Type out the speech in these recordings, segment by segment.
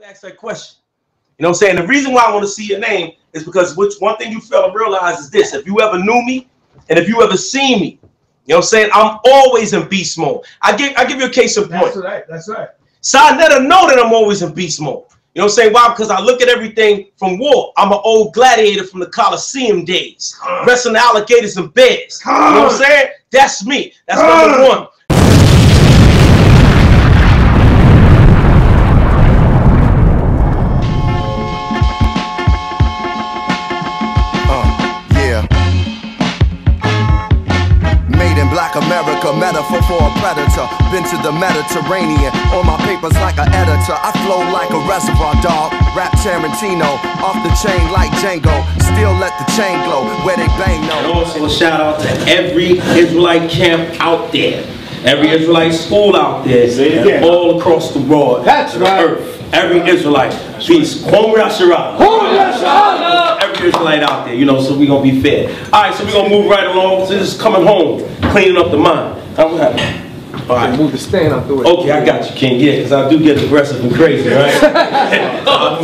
ask that question. You know what I'm saying? The reason why I want to see your name is because one thing you fail to realize is this: if you ever knew me and if you ever seen me, you know what I'm saying, I'm always in beast mode. I give you a case in point. That's right. That's right. So I let her know that I'm always in beast mode. You know what I'm saying? Why? Because I look at everything from war. I'm an old gladiator from the Coliseum days, wrestling alligators and bears. You know what I'm saying? That's me. That's number one. Black America, metaphor for a predator. Been to the Mediterranean, on my papers like an editor. I flow like a reservoir dog, rap Tarantino, off the chain like Django. Still let the chain glow, where they bang no. And also a shout out to every Israelite camp out there, every Israelite school out there, and all across the world. That's right. Earth. Every Israelite. Peace. Hashar. Every Israelite out there, you know, so we're going to be fair. Alright, so we're going to move right along. So this is coming home, cleaning up the mind. Alright. Move the stand up through it. Okay, I got you, King. Yeah, because I do get aggressive and crazy, right? But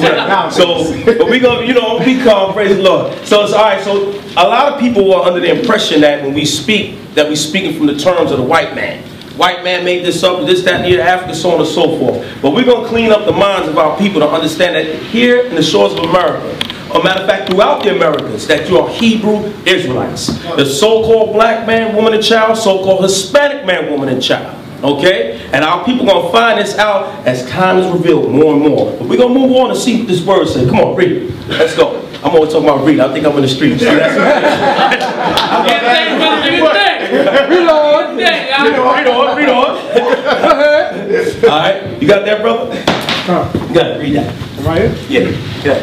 we're going to, you know, be calm, praise the Lord. So it's alright. So a lot of people are under the impression that when we speak, that we're speaking from the terms of the white man. White man made this up, this, that, and the Africa, so on and so forth. But we're going to clean up the minds of our people to understand that here in the shores of America, a matter of fact, throughout the Americas, that you are Hebrew Israelites. The so-called black man, woman, and child, so-called Hispanic man, woman, and child. Okay? And our people are going to find this out as time is revealed more and more. But we're going to move on and see what this word says. Come on, read it. Let's go. I'm always talking about reading. I think I'm in the streets. See, that's read on. Alright, you got that, brother? You got it, read that. Right here? Yeah.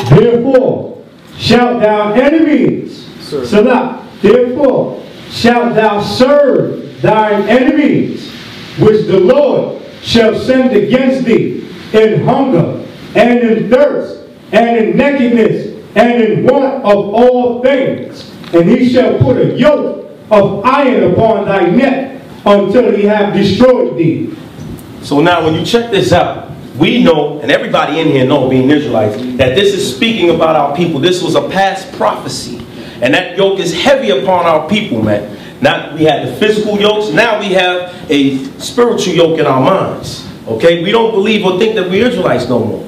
Therefore, shalt thou enemies, Selah, therefore, shalt thou serve thine enemies, which the Lord shall send against thee in hunger, and in thirst, and in nakedness, and in want of all things. And he shall put a yoke of iron upon thy neck until he have destroyed thee. So now when you check this out, we know, and everybody in here know, being Israelites, that this is speaking about our people. This was a past prophecy. And that yoke is heavy upon our people, man. Now we had the physical yokes, now we have a spiritual yoke in our minds. Okay? We don't believe or think that we're Israelites no more.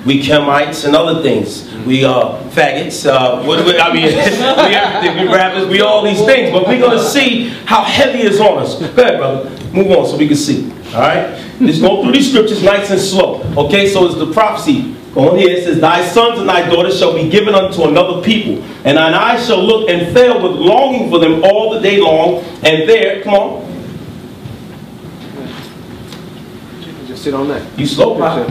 We Kemites and other things. We faggots. We everything. We rappers. We all these things. But we're going to see how heavy it's on us. Go ahead, brother. Move on so we can see. All right? Let's go through these scriptures nice and slow. Okay? So it's the prophecy. Go on here. It says, thy sons and thy daughters shall be given unto another people, and thine eyes shall look and fail with longing for them all the day long. And there, come on. Sit on that. You slow, pop.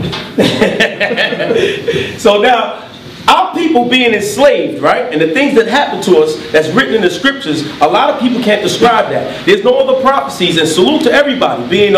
So now, our people being enslaved, right? And the things that happen to us that's written in the scriptures, a lot of people can't describe that. There's no other prophecies, and salute to everybody, being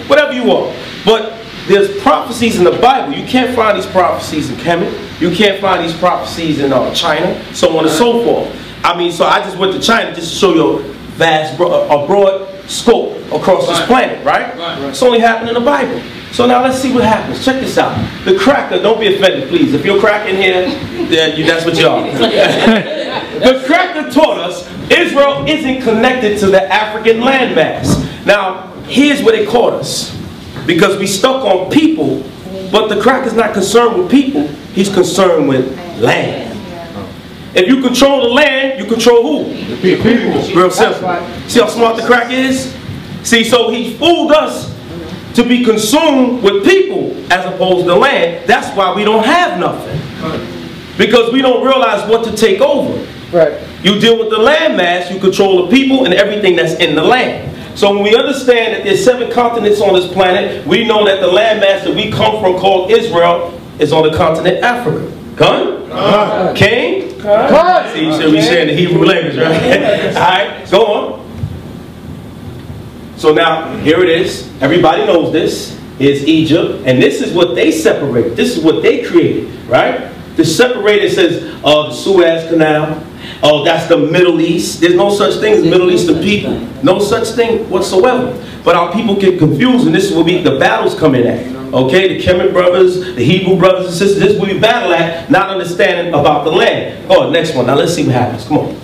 whatever you are. But there's prophecies in the Bible. You can't find these prophecies in Kemet. You can't find these prophecies in China, so on and so forth. I mean, so I just went to China just to show you a vast, a broad scope across this planet, right? It's only happened in the Bible. So now let's see what happens. Check this out. The cracker, don't be offended, please. If you're cracking here, then that's what you are. The cracker taught us Israel isn't connected to the African landmass. Now, here's where they caught us. Because we stuck on people, but the cracker's not concerned with people. He's concerned with land. If you control the land, you control who? The people. Real simple. See how smart the cracker is? See, so he fooled us to be consumed with people as opposed to land. That's why we don't have nothing. Because we don't realize what to take over. Right. You deal with the landmass, you control the people and everything that's in the land. So when we understand that there's 7 continents on this planet, we know that the landmass that we come from called Israel is on the continent Africa. Gun? King? See, you should be sharing the Hebrew language, right? Alright, go on. So now, here it is. Everybody knows this. Here's Egypt. And this is what they separated. This is what they created, right? The separated says the Suez Canal. Oh, that's the Middle East. There's no such thing as Middle Eastern people. No such thing whatsoever. But our people get confused, and this is where the battles come in at. Okay, the Kemet brothers, the Hebrew brothers and sisters, this is where we battle at, not understanding about the land. Oh, next one. Now let's see what happens. Come on.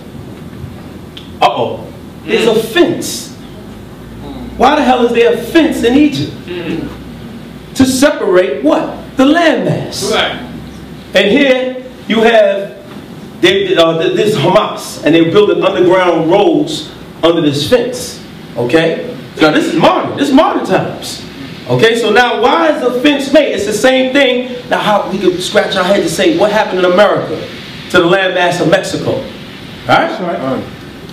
Uh-oh. There's a fence. Why the hell is there a fence in Egypt? To separate what? The landmass. Right. And here you have this Hamas, and they're building underground roads under this fence. Okay? Now this is modern. This is modern times. Okay, so now why is the fence made? It's the same thing. Now how we could scratch our head to say what happened in America to the landmass of Mexico. Alright?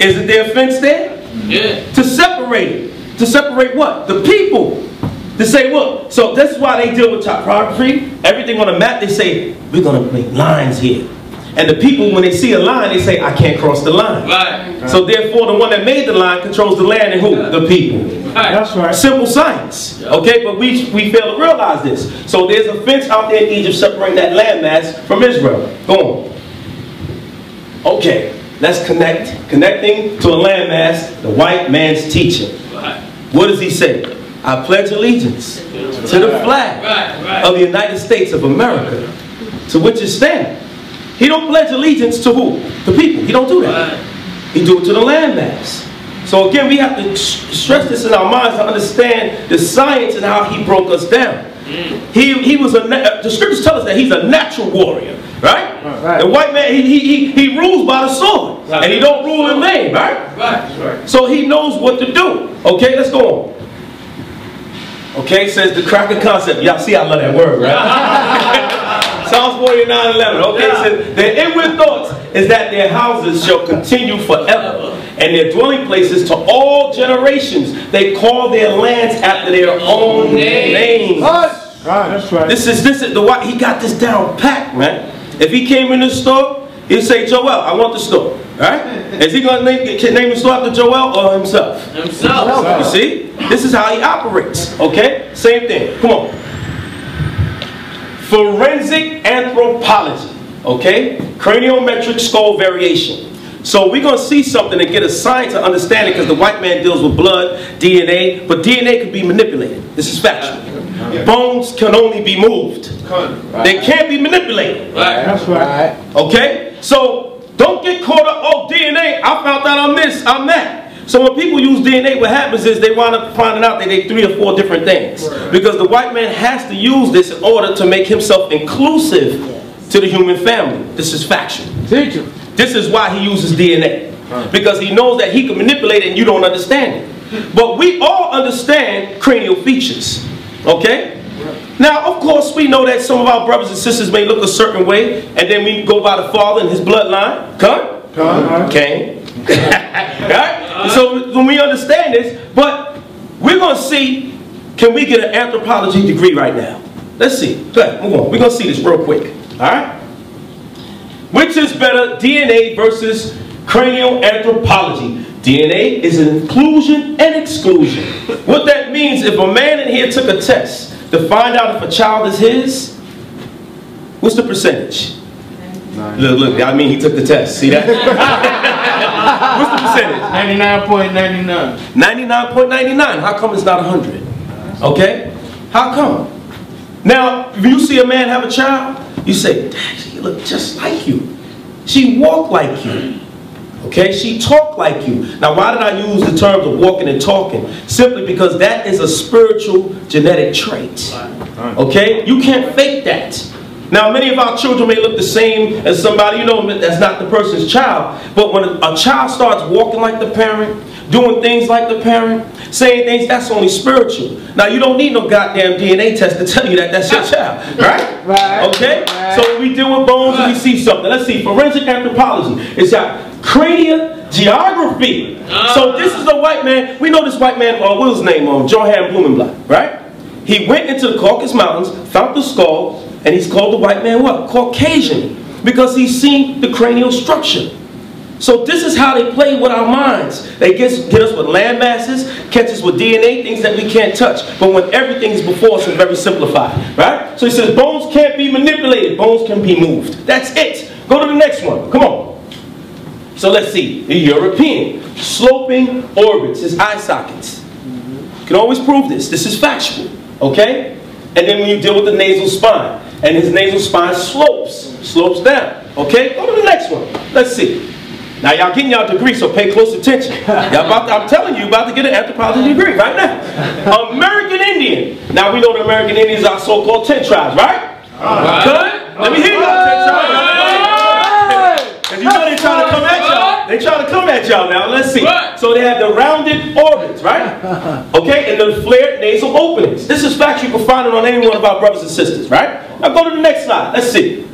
Isn't there a fence there? Yeah. To separate it. To separate what? The people. To say what? So this is why they deal with topography. Everything on the map, they say, we're going to make lines here. And the people, when they see a line, they say, I can't cross the line. Right. So therefore, the one that made the line controls the land and who? The people. Right. That's right. Simple science. Okay, but we fail to realize this. So there's a fence out there in Egypt separating that landmass from Israel. Go on. Okay, let's connect. Connecting to a landmass, the white man's teaching. Right. What does he say? I pledge allegiance to the flag of the United States of America, to which it stands. He don't pledge allegiance to who? The people. He don't do that. He do it to the landmass. So again, we have to stress this in our minds to understand the science and how he broke us down. He was the scriptures tell us that he's a natural warrior, right? The white man, he rules by the sword, and he don't rule in vain, right? So he knows what to do. Okay, let's go on. Okay, says the crafty concept. Y'all see I love that word, right? Psalms 49:11. Okay, it says their inward thoughts is that their houses shall continue forever, and their dwelling places to all generations. They call their lands after their own names. Right, that's right. This is the white. He got this down packed, man. If he came in the store, he'd say, Joel, I want the store. Right? Is he going to name the store after Joel or himself? Himself. You see? This is how he operates. Okay? Same thing. Come on. Forensic anthropology. Okay? Craniometric skull variation. So we're going to see something and get a science to understand it, because the white man deals with blood, DNA, but DNA can be manipulated. This is factual. Bones can only be moved. They can't be manipulated. That's right. Okay? So don't get caught up, oh, DNA, I found out I'm this, I'm that. So when people use DNA, what happens is they wind up finding out that they 3 or 4 different things. Because the white man has to use this in order to make himself inclusive to the human family. This is factual. This is why he uses DNA. Because he knows that he can manipulate it and you don't understand it. But we all understand cranial features. Okay? Now, of course, we know that some of our brothers and sisters may look a certain way, and then we go by the father and his bloodline. Cain. Right? So when we understand this, but we're going to see, can we get an anthropology degree right now? Let's see. Go ahead, move on. We're going to see this real quick. All right? Which is better, DNA versus cranial anthropology? DNA is an inclusion and exclusion. What that means, if a man in here took a test to find out if a child is his, what's the percentage? Look, I mean he took the test. See that? What's the percentage? 99.99. 99.99. How come it's not 100? Okay? How come? Now, if you see a man have a child, you say, Dad, she look just like you. She walk like you. Okay, she talked like you. Now, why did I use the terms of walking and talking? Simply because that is a spiritual genetic trait. Okay, you can't fake that. Now, many of our children may look the same as somebody, you know, that's not the person's child. But when a child starts walking like the parent, doing things like the parent, saying things, that's only spiritual. Now, you don't need no goddamn DNA test to tell you that that's your child, right? Okay? So when we deal with bones and we see something, let's see, forensic anthropology. It's got cranial geography. So this is the white man. We know this white man, what was his name? Johann Blumenblatt, right? He went into the Caucasus Mountains, found the skull, and he's called the white man what? Caucasian. Because he's seen the cranial structure. So this is how they play with our minds. They get us with land masses, catch us with DNA, things that we can't touch. But when everything is before us and very simplified, right? So he says bones can't be manipulated, bones can be moved. That's it. Go to the next one. Come on. So let's see. The European. Sloping orbits, his eye sockets. You can always prove this. This is factual. Okay? And then when you deal with the nasal spine, and his nasal spine slopes down. Okay, go to the next one. Let's see. Now y'all getting y'all degree, so pay close attention. I'm telling you, about to get an anthropology degree right now. American Indian. Now we know the American Indians are so-called 10 tribes, right? Good? Let me hear y'all 10 tribes. Because you know they trying to come at y'all. They trying to come at y'all now. Let's see. So they have the rounded orbits, right? Okay, and the flared nasal openings. This is facts you can find it on any one of our brothers and sisters, right? Now go to the next slide. Let's see.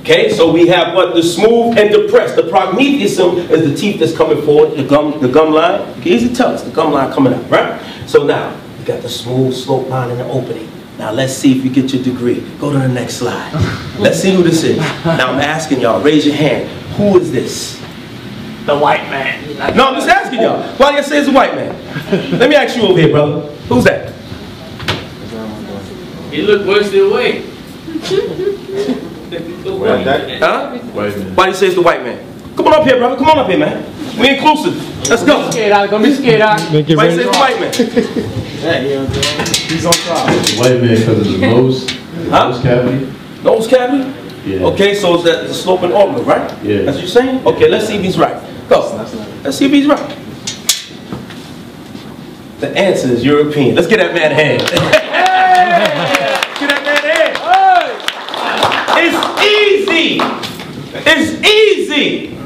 Okay, so we have what? The smooth and depressed. The prognathism is the teeth that's coming forward, the gum line. You can easily tell us the gum line coming up, right? So now, you got the smooth slope line in the opening. Now let's see if you get your degree. Go to the next slide. Let's see who this is. Now I'm asking y'all, raise your hand. Who is this? The white man. No, I'm just asking y'all. Why do you say it's a white man? Let me ask you over here, brother. Who's that? He look worse than white. Huh? Why do you say it's the white man? Come on up here, brother. Come on up here, man. We inclusive. Let's go. Don't be scared out. Why do you say it's the white man? He's on top. White man because of the nose. Huh? Nose cavity. Nose cavity? Yeah. Okay, so it's the sloping orbital, right? Yeah. That's what you're saying? Okay, let's see if he's right. Go. Let's see if he's right. The answer is European. Let's get that man a hand. Get that man a hand. It's easy. It's easy.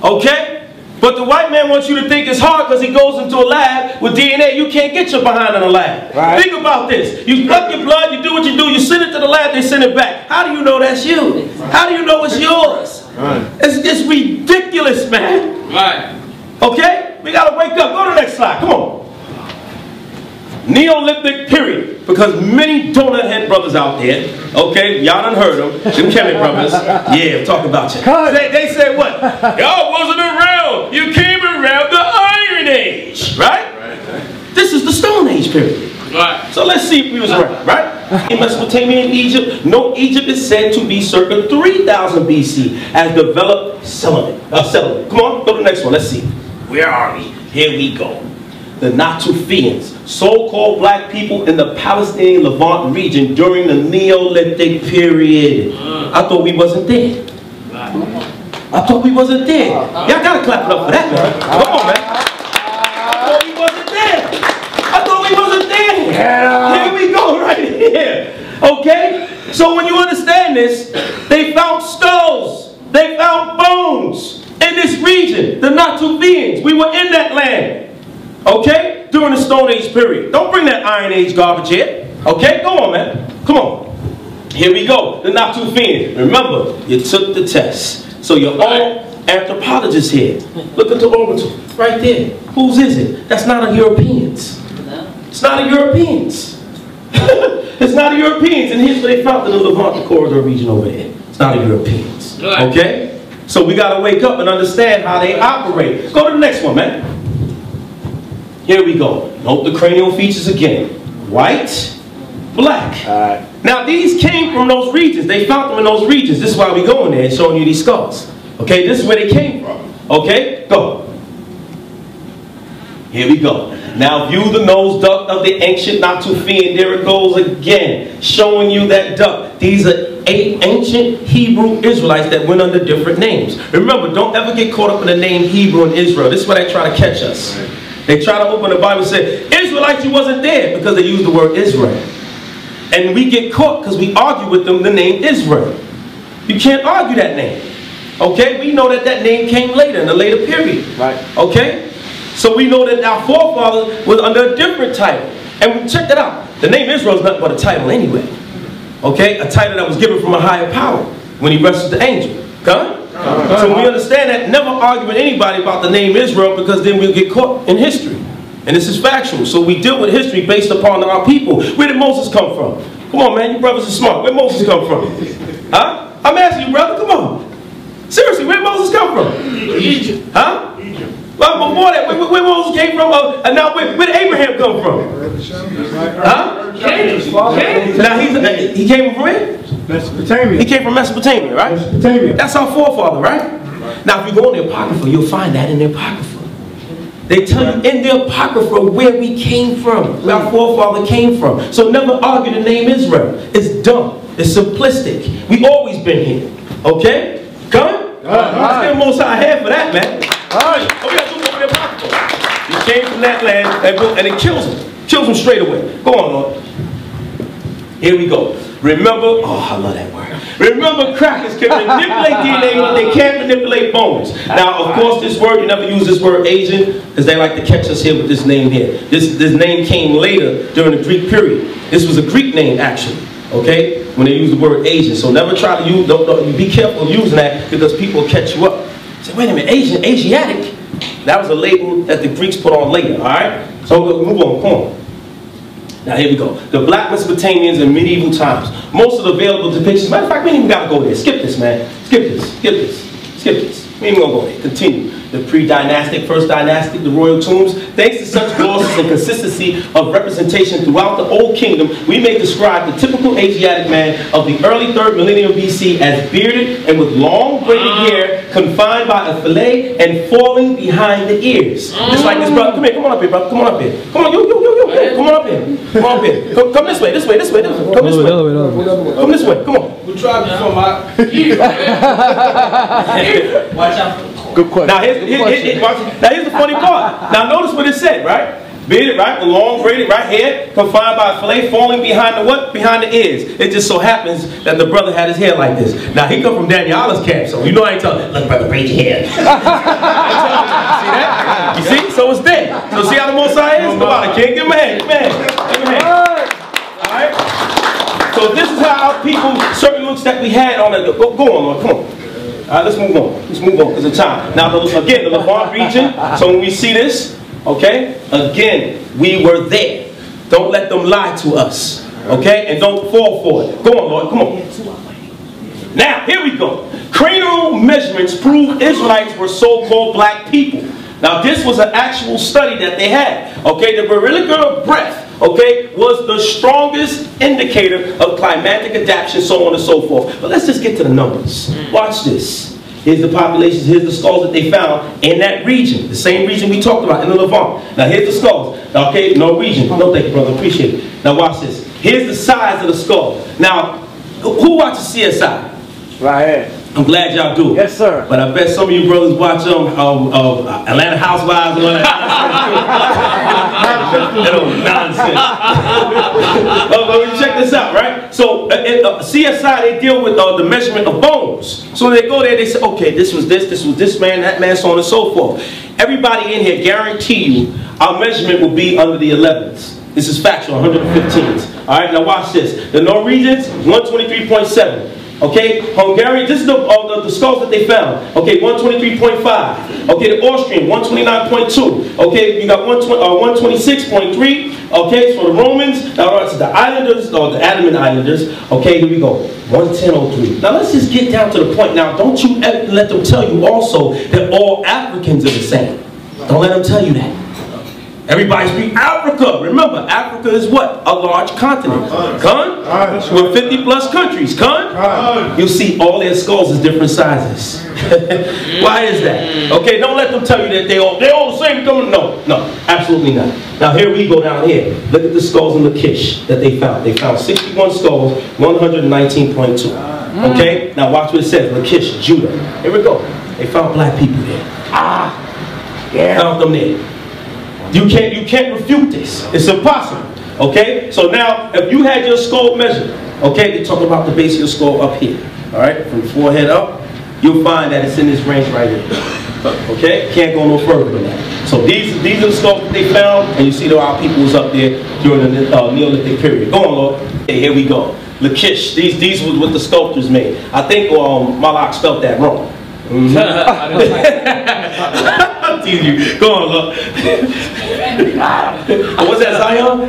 Okay? But the white man wants you to think it's hard because he goes into a lab with DNA. You can't get your behind in a lab. Right. Think about this. You suck your blood, you do what you do, you send it to the lab, they send it back. How do you know that's you? How do you know it's yours? Right. It's ridiculous, man. Right. Okay? We got to wake up. Go to the next slide. Come on. Neolithic period. Because many donut head brothers out there, okay, y'all done heard them, them Kemet brothers, yeah, I'm talking about you. They say what? Y'all wasn't around. You came around the Iron Age, right? This is the Stone Age period. Right. So let's see if we was right? In Mesopotamia and Egypt, Egypt is said to be circa 3000 BC as developed settlement. Come on, go to the next one. Let's see. Where are we? Here we go. The Natufians, so-called black people in the Palestinian Levant region during the Neolithic period. I thought we wasn't there. I thought we wasn't there. Y'all gotta clap it up for that, man. Come on, man. I thought we wasn't there. I thought we wasn't there. Here we go, right here. Okay? So when you understand this, they found skulls. They found bones in this region. The Natufians. We were in that land. Okay? During the Stone Age period. Don't bring that Iron Age garbage here. Okay? Go on, man. Come on. Here we go. The Natufians. Remember, you took the test. So you're all anthropologists here. Look at the orbital. Right there. Whose is it? That's not a Europeans. It's not a Europeans. It's not a Europeans. And here's what they found in the Levant corridor region over there. It's not a Europeans. Okay? So we got to wake up and understand how they operate. Go to the next one, man. Here we go. Note the cranial features again. White, black. Now these came from those regions. They found them in those regions. This is why we going there and showing you these skulls. Okay, this is where they came from. Okay, go. Here we go. Now view the nose duct of the ancient Natufian. There it goes again, showing you that duct. These are 8 ancient Hebrew Israelites that went under different names. Remember, don't ever get caught up in the name Hebrew and Israel. This is why they try to catch us. They try to open the Bible and say, Israelites, you wasn't there, because they use the word Israel. And we get caught because we argue with them the name Israel. You can't argue that name. Okay? We know that that name came later, in a later period. Right. Okay? So we know that our forefathers was under a different title. And check that out. The name Israel is nothing but a title anyway. Okay? A title that was given from a higher power when he wrestled the angel. Okay? So we understand that, never argue with anybody about the name Israel, because then we'll get caught in history. And this is factual. So we deal with history based upon our people. Where did Moses come from? Come on, man. You brothers are smart. Where did Moses come from? Huh? I'm asking you, brother. Come on. Seriously, where did Moses come from? Egypt. Huh? Egypt. Well, before that, where Moses came from, and now where did Abraham come from? Huh? Now he came from where? Mesopotamia. He came from Mesopotamia, right? Mesopotamia. That's our forefather, right? Now, if you go in the Apocrypha, you'll find that in the Apocrypha. They tell you in the Apocrypha where we came from, where our forefather came from. So never argue the name Israel. It's dumb. It's simplistic. We always been here. Okay? Come? Let's get the Most High hand for that, man. What we got to do over the Apocrypha? He came from that land and it kills him. Kills him straight away. Go on, Lord. Here we go. Remember, oh, I love that word. Remember, crackers can manipulate DNA, but they can't manipulate bones. Now, of course, this word, you never use this word Asian, because they like to catch us here with this name here. This name came later during the Greek period. This was a Greek name, actually, okay, when they use the word Asian. So never try to use, don't be careful using that, because people will catch you up. Say, wait a minute, Asiatic? That was a label that the Greeks put on later, all right? So move on, come on. Now here we go. The black Mesopotamians in medieval times. Most of the available depictions. Matter of fact, we ain't even got to go there. Skip this, man. Skip this. Skip this. Skip this. We ain't gonna go there. Continue. The pre-dynastic, first dynastic, the royal tombs. Thanks to such glosses and consistency of representation throughout the Old Kingdom, we may describe the typical Asiatic man of the early 3rd millennium BC as bearded and with long braided hair confined by a fillet and falling behind the ears. Just like this, brother. Come here. Come on up here, brother. Come on up here. Come on, yo. Come on up here. Come on up here. Come this way. This way. Come this way. Come this way. Come on. We tried before, my. Watch out. Good question. Now here's the funny part. Now notice what it said, right? Bearded, right? With long braided right hair, confined by a fillet, falling behind the what? Behind the ears. It just so happens that the brother had his hair like this. Now he come from Daniela's camp, so you know I ain't telling. Look, brother, braid your hair. See that? You see? So it's there. So see how the Most High is? Come on, I can't give him a hand. Give him a hand. All right. So this is how our people, certain looks that we had on it. Go on, Lord. Come on. All right, let's move on. Let's move on because of time. Now, again, the Levant region. So when we see this, okay, again, we were there. Don't let them lie to us, okay, and don't fall for it. Go on, Lord. Come on. Now, here we go. Cranial measurements prove Israelites were so-called black people. Now, this was an actual study that they had. Okay, the virility breath, okay, was the strongest indicator of climatic adaptation, so on and so forth. But let's just get to the numbers. Watch this. Here's the populations, here's the skulls that they found in that region. The same region we talked about in the Levant. Now here's the skulls. Okay, no region. No, thank you, brother. Appreciate it. Now watch this. Here's the size of the skull. Now, who watches CSI? Right here. I'm glad y'all do. Yes, sir. But I bet some of you brothers watch Atlanta Housewives and all that nonsense. But check this out, right? So CSI, they deal with the measurement of bones. So they go there, they say, okay, this was this man, that man, so on and so forth. Everybody in here, guarantee you, our measurement will be under the 11s. This is factual, 115s. All right, now watch this. The Norwegians, 123.7. Okay, Hungarian, this is the skulls that they found. Okay, 123.5. Okay, the Austrian, 129.2. Okay, you got 126.3. Okay, so the Romans, now the Islanders, or the Andaman Islanders. Okay, here we go, 110.03. Now let's just get down to the point. Now, don't you ever let them tell you also that all Africans are the same. Don't let them tell you that. Everybody speak Africa. Remember, Africa is what? A large continent. With 50 plus countries. You'll see all their skulls is different sizes. Why is that? Okay, don't let them tell you that they all the same. No, absolutely not. Now here we go down here. Look at the skulls in Lachish that they found. They found 61 skulls, 119.2. Okay, now watch what it says. Lachish, Judah. Here we go. They found black people there. Found them there. You can't refute this. It's impossible. Okay? So now, if you had your skull measured, okay, they're talking about the base of your skull up here. Alright? From the forehead up, you'll find that it's in this range right here. Okay? Can't go no further than that. So these are the skulls that they found, and you see that our people was up there during the Neolithic period. Go on, Lord. Okay, here we go. Lachish. These was what the sculptors made. I think Malak spelled that wrong. I'm teasing you. Go on, Lord. What's that, Zion?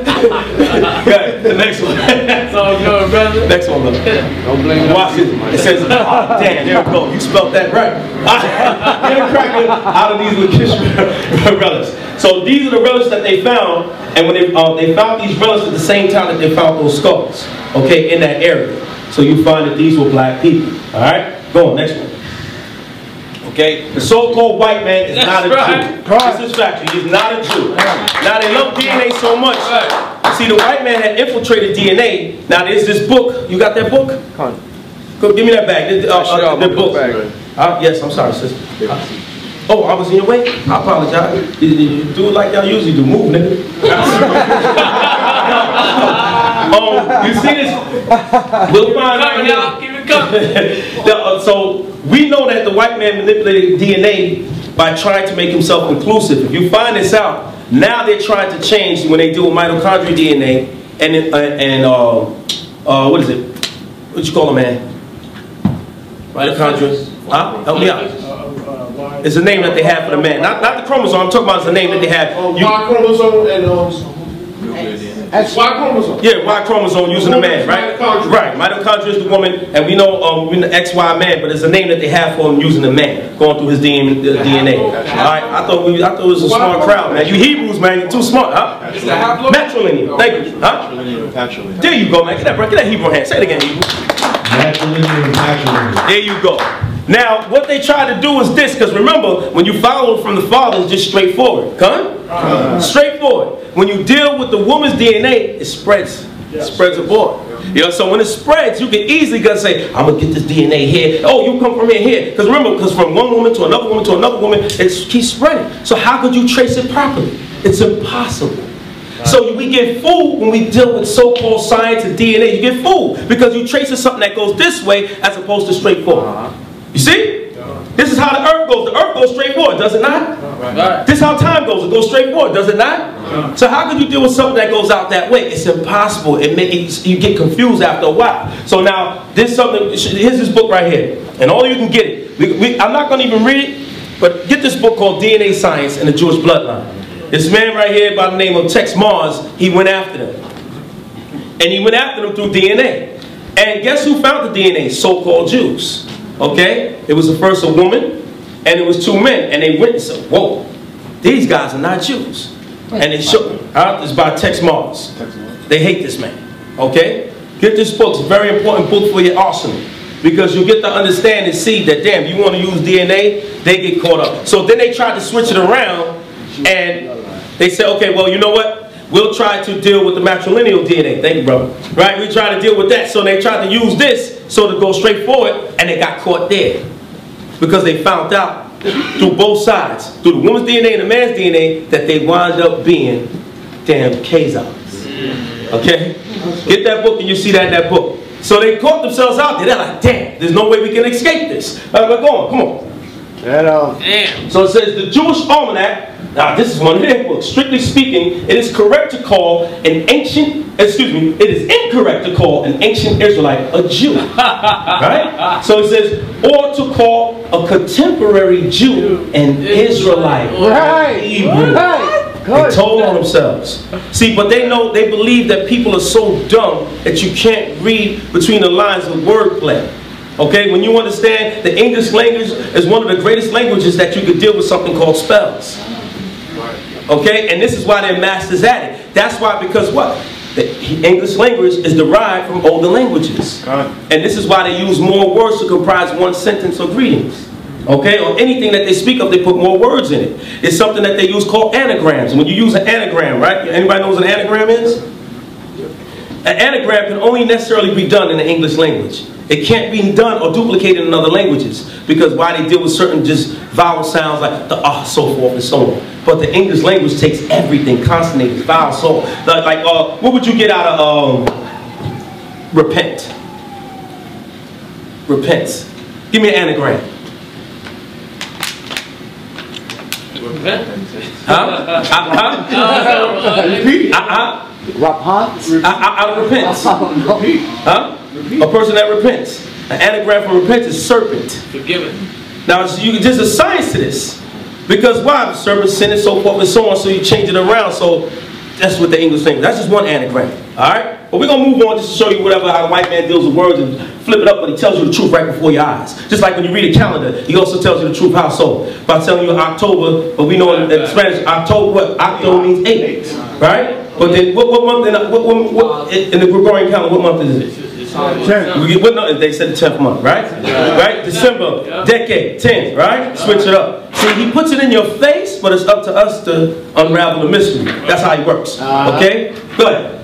Okay, the next one. Next one, Lord. Don't blame me. Watch it. It says, damn, there we go. You spelled that right. They're cracking out of these Lachish relics. So these are the relics that they found, and when they found these relics at the same time that they found those skulls, okay, in that area. So you find that these were black people. All right, go on, next one. Okay, Okay? The so-called white man is not a Jew. This is factual. He's not a Jew. Now they love DNA so much. See, the white man had infiltrated DNA. Now there's this book. You got that book? Go, give me that bag. The book. Yes, I'm sorry, sister. Oh, I was in your way? I apologize. You do it like y'all usually do. Move, nigga. You see this? We'll find out. Keep it coming. So we know that the white man manipulated DNA by trying to make himself inclusive. If you find this out, now they're trying to change when they do with mitochondrial DNA and what is it? What you call them, man? Mitochondria. Help me out. It's a name that they have for the man. Not the chromosome. I'm talking about the name that they have. Y chromosome and Y chromosome. Yeah, Y chromosome using the man, right? Right. Mitochondria is the woman, and we know the XY man, but it's a name that they have for him using the man, going through his DNA. All right. I thought it was a smart crowd, man. You Hebrews, man, you're too smart, huh? Matrilineal. Thank you, huh? There you go, man. Get that Hebrew hand. Say it again, Hebrew. There you go. Now, what they try to do is this, because remember, when you follow from the father, it's just straightforward. Straightforward. When you deal with the woman's DNA, it spreads. It spreads abroad. You know, so when it spreads, you can easily go say, I'm going to get this DNA here. Oh, you come from here. Because remember, from one woman to another woman to another woman, it keeps spreading. So how could you trace it properly? It's impossible. So we get fooled when we deal with so-called science and DNA. You get fooled because you trace something that goes this way as opposed to straightforward. You see? This is how the earth goes. The earth goes straight forward, does it not? This is how time goes. It goes straight forward, does it not? So how could you deal with something that goes out that way? It's impossible. You get confused after a while. So now, here's this book right here. And all you can get it. I'm not going to even read it, but get this book called DNA Science and the Jewish Bloodline. This man right here by the name of Tex Mars, he went after them. And he went after them through DNA. And guess who found the DNA? So-called Jews. Okay? It was first a woman, and it was two men. And they went and said, whoa, these guys are not Jews. And they shook them. It's by Tex Mars. They hate this man. Okay? Get this book. It's a very important book for your arsenal. Because you get to understand and see that, damn, you want to use DNA, they get caught up. So then they tried to switch it around, and they said, okay, well, you know what? We'll try to deal with the matrilineal DNA. Thank you, brother. Right? We try to deal with that. So they tried to use this so to go straight forward, and they got caught there. Because they found out through both sides, through the woman's DNA and the man's DNA, that they wound up being damn Kizons. Okay? Get that book and you see that in that book. So they caught themselves out there. They're like, damn, there's no way we can escape this. Go on, come on. Damn. So it says the Jewish Almanac. Now this is one of their books. Strictly speaking, it is correct to call it is incorrect to call an ancient Israelite a Jew. Right? So it says, or to call a contemporary Jew an Israelite. Right. Hebrew. They told on themselves. See, but they believe that people are so dumb that you can't read between the lines of wordplay. Okay, when you understand the English language is one of the greatest languages that you could deal with something called spells. Okay, and this is why they're masters at it. That's why, because what? The English language is derived from older languages. And this is why they use more words to comprise one sentence or greetings. Okay, or anything that they speak of, they put more words in it. It's something that they use called anagrams. When you use an anagram, right? Anybody knows what an anagram is? An anagram can only necessarily be done in the English language. It can't be done or duplicated in other languages because why they deal with certain just vowel sounds like the so forth and so on. But the English language takes everything, consonants, vowels, so like what would you get out of repent? Repent. Give me an anagram. Repent. Repeat. Out of repentance. A person that repents. An anagram for repent is serpent. Forgiven. Now, there's a science to this. Because why? The serpent, sin, and so forth and so on, so you change it around. So that's what the English thing. That's just one anagram. Alright? But we're going to move on just to show you how the white man deals with words and flip it up, but he tells you the truth right before your eyes. Just like when you read a calendar, he also tells you the truth. How so? By telling you October, but we know in Spanish, October, what? Octo means 8. Right? But then what month in the Gregorian calendar, what month is it? They said the 10th month, right? Right? December, decade, 10, right? Switch it up. See, he puts it in your face, but it's up to us to unravel the mystery. That's how he works. Okay? Go ahead.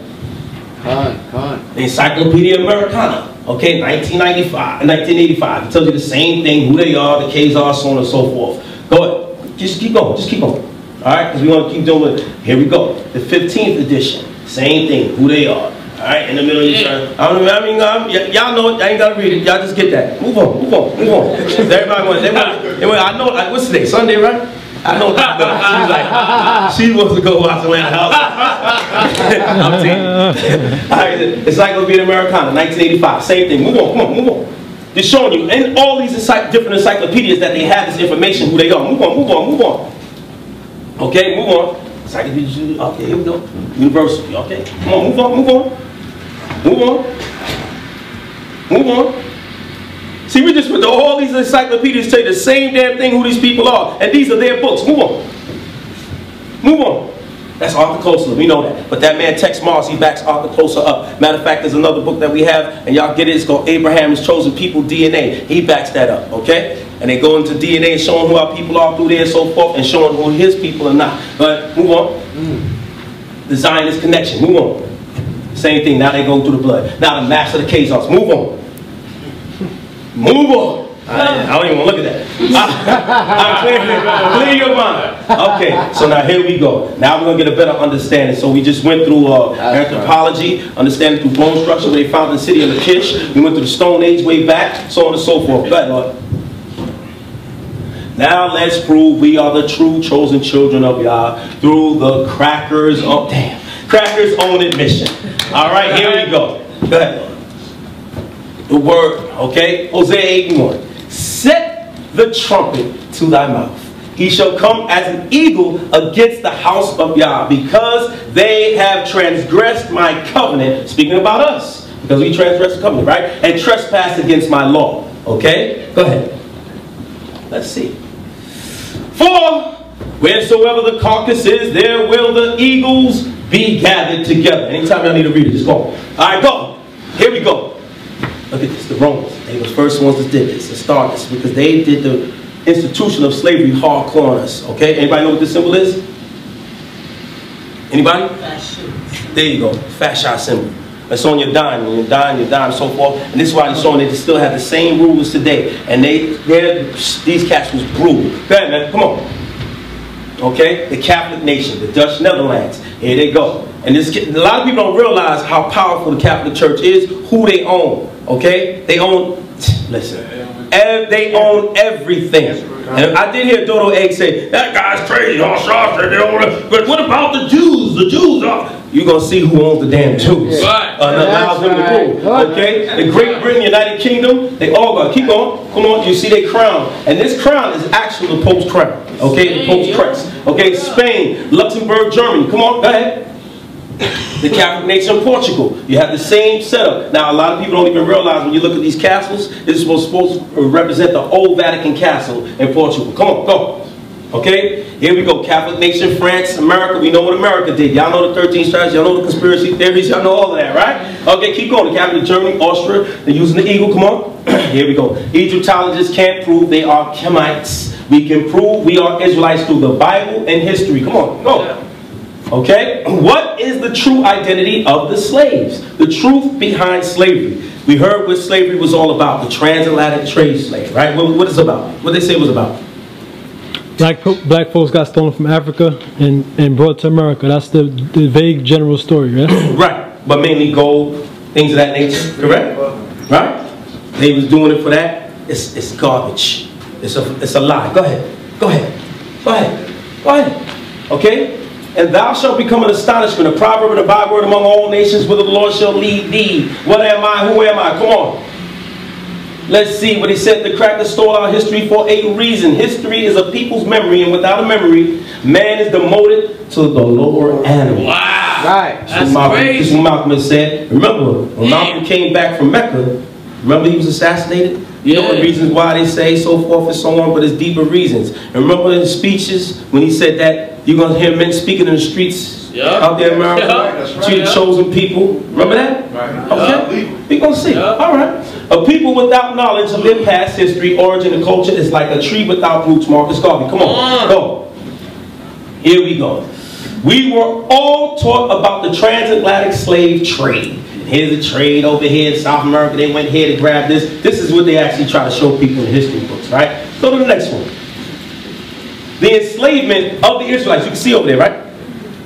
The Encyclopedia Americana. Okay, 1985. It tells you the same thing, who they are, the K's are, so on and so forth. Go ahead. Just keep going. Just keep going. All right? Because we want to keep doing it. Here we go. The 15th edition. Same thing, who they are. All right? In the middle of your turn. Y'all know it. I ain't got to read it. Y'all just get that. Move on. Everybody wants. I know. What's today? Sunday, right? I know. She's like, she wants to go watch around the house. I'm teasing. All right, Encyclopedia Americana, 1985. Same thing. Move on. They're showing you in all these different encyclopedias that they have this information, who they are. Move on. Okay, move on. Encyclopedia. Okay, here we go. University. Okay, come on, move on. See, we just went to all these encyclopedias tell you the same damn thing who these people are. And these are their books. Move on. That's Arthur Koestler. We know that. But that man Tex Mars, he backs Arthur Koestler up. Matter of fact, there's another book that we have, and y'all get it. It's called Abraham's Chosen People DNA. He backs that up, okay? And they go into DNA and showing who our people are through there and so forth, and showing who his people are not. But move on. The Zionist connection. Move on. Same thing. Now they go through the blood. Now the maps of the Kazars. Move on. I don't even want to look at that. Clear your mind. Okay, so now here we go. Now we're going to get a better understanding. So we just went through anthropology, understanding through bone structure, where they found the city of Lachish. We went through the Stone Age way back, so on and so forth. Go ahead, Lord. Now let's prove we are the true chosen children of Yah through the crackers' own admission. All right, here we go. Go ahead, Lord. The word, okay? Hosea 8:1. Set the trumpet to thy mouth. He shall come as an eagle against the house of Yah, because they have transgressed my covenant. Speaking about us, because we transgressed the covenant, right? And trespassed against my law. Okay? Go ahead. Let's see. For wheresoever the carcass is, there will the eagles be gathered together. Anytime y'all need to read it, just go. All right, go. Here we go. Look at this, the Romans. They were the first ones that did this, to start this, because they did the institution of slavery hardcore on us. Okay? Anybody know what this symbol is? Anybody? There you go. Hashar symbol. It's on your dime. When you're dying, and so forth. And this is why they're showing they still have the same rulers today. And these cats was brutal. Go ahead, man. Come on. Okay? The Catholic nation, the Dutch Netherlands. Here they go. And a lot of people don't realize how powerful the Catholic Church is, who they own. Okay? They own, listen, they own everything. And I did hear Dodo Egg say, that guy's crazy. But what about the Jews? The Jews are... You're going to see who owns the damn Jews. Right. Allows them to rule. Okay? The Great Britain, United Kingdom, they all got. Keep on. Come on. You see their crown. And this crown is actually the Pope's crown. Okay? The Pope's crest. Okay? Spain, Luxembourg, Germany. Come on. Go ahead. The Catholic nation of Portugal. You have the same setup. Now, a lot of people don't even realize when you look at these castles, this is supposed to represent the old Vatican castle in Portugal. Come on, go. Okay? Here we go. Catholic nation, France, America. We know what America did. Y'all know the 13 strategies. Y'all know the conspiracy theories. Y'all know all of that, right? Okay, keep going. The Catholic Germany, Austria. They're using the eagle. Come on. Here we go. Egyptologists can't prove they are Kemites. We can prove we are Israelites through the Bible and history. Come on, go. Okay? What is the true identity of the slaves? The truth behind slavery. We heard what slavery was all about. The transatlantic trade slave, right? What is it about? What they say it was about? Black folks got stolen from Africa and brought to America. That's the vague general story, right? Right. But mainly gold, things of that nature. Correct? Right? They was doing it for that. It's garbage. It's a lie. Go ahead. Go ahead. Go ahead. Go ahead. Okay? And thou shalt become an astonishment, a proverb and a byword among all nations, whither the Lord shall lead thee. What am I? Who am I? Come on. Let's see what he said. The crackers stole our history for a reason. History is a people's memory, and without a memory, man is demoted to the lower animal. Wow. Right. That's crazy. This is what Malcolm has said. Remember, when Malcolm came back from Mecca, remember he was assassinated? You know the reasons why they say so forth and so on, but there's deeper reasons. And remember in his speeches when he said that you're going to hear men speaking in the streets out there in America to the chosen people. Remember that? Right. Okay. We're going to see. All right. A people without knowledge of their past history, origin, and culture is like a tree without roots. Marcus Garvey. Come on. Go. Here we go. We were all taught about the transatlantic slave trade. Here's a trade over here in South America. They went here to grab this. This is what they actually try to show people in history books, right? Go to the next one. The enslavement of the Israelites. You can see over there, right?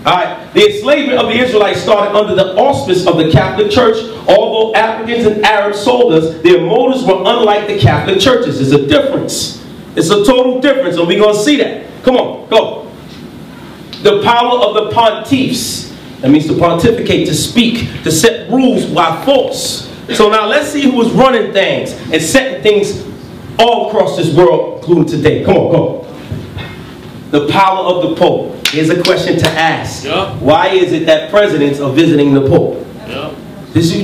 All right. The enslavement of the Israelites started under the auspice of the Catholic Church. Although Africans and Arabs sold us, their motives were unlike the Catholic churches. There's a difference. It's a total difference, and we're going to see that. Come on, go. The power of the pontiffs. That means to pontificate, to speak, to set rules while false. So now let's see who was running things and setting things all across this world, including today. Come on, go. The power of the Pope. Here's a question to ask. Why is it that presidents are visiting the Pope? Just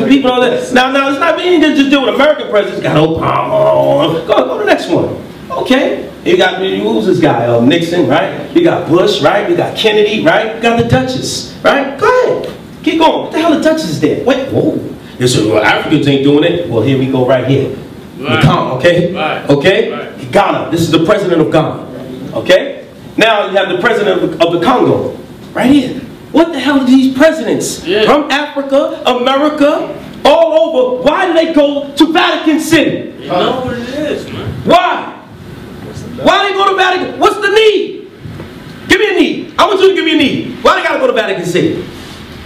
people know that. Now, it's not being just do with American presidents. Got Obama. Go to the next one. Okay. You got, who's this guy? Nixon, right? You got Bush, right? You got Kennedy, right? You got the Duchess, right? Go ahead. Keep going. What the hell the Duchess is there? Wait, whoa. This is, well, Africans ain't doing it. Well, here we go right here. Right. Ghana, okay? Right. Okay? Right. Ghana. This is the president of Ghana. Okay? Now you have the president of the Congo. Right here. What the hell are these presidents? From Africa, America, all over. Why do they go to Vatican City? You know what it is, man. Why? Why they go to Vatican? What's the need? Give me a need. I want you to give me a need. Why they gotta go to Vatican City?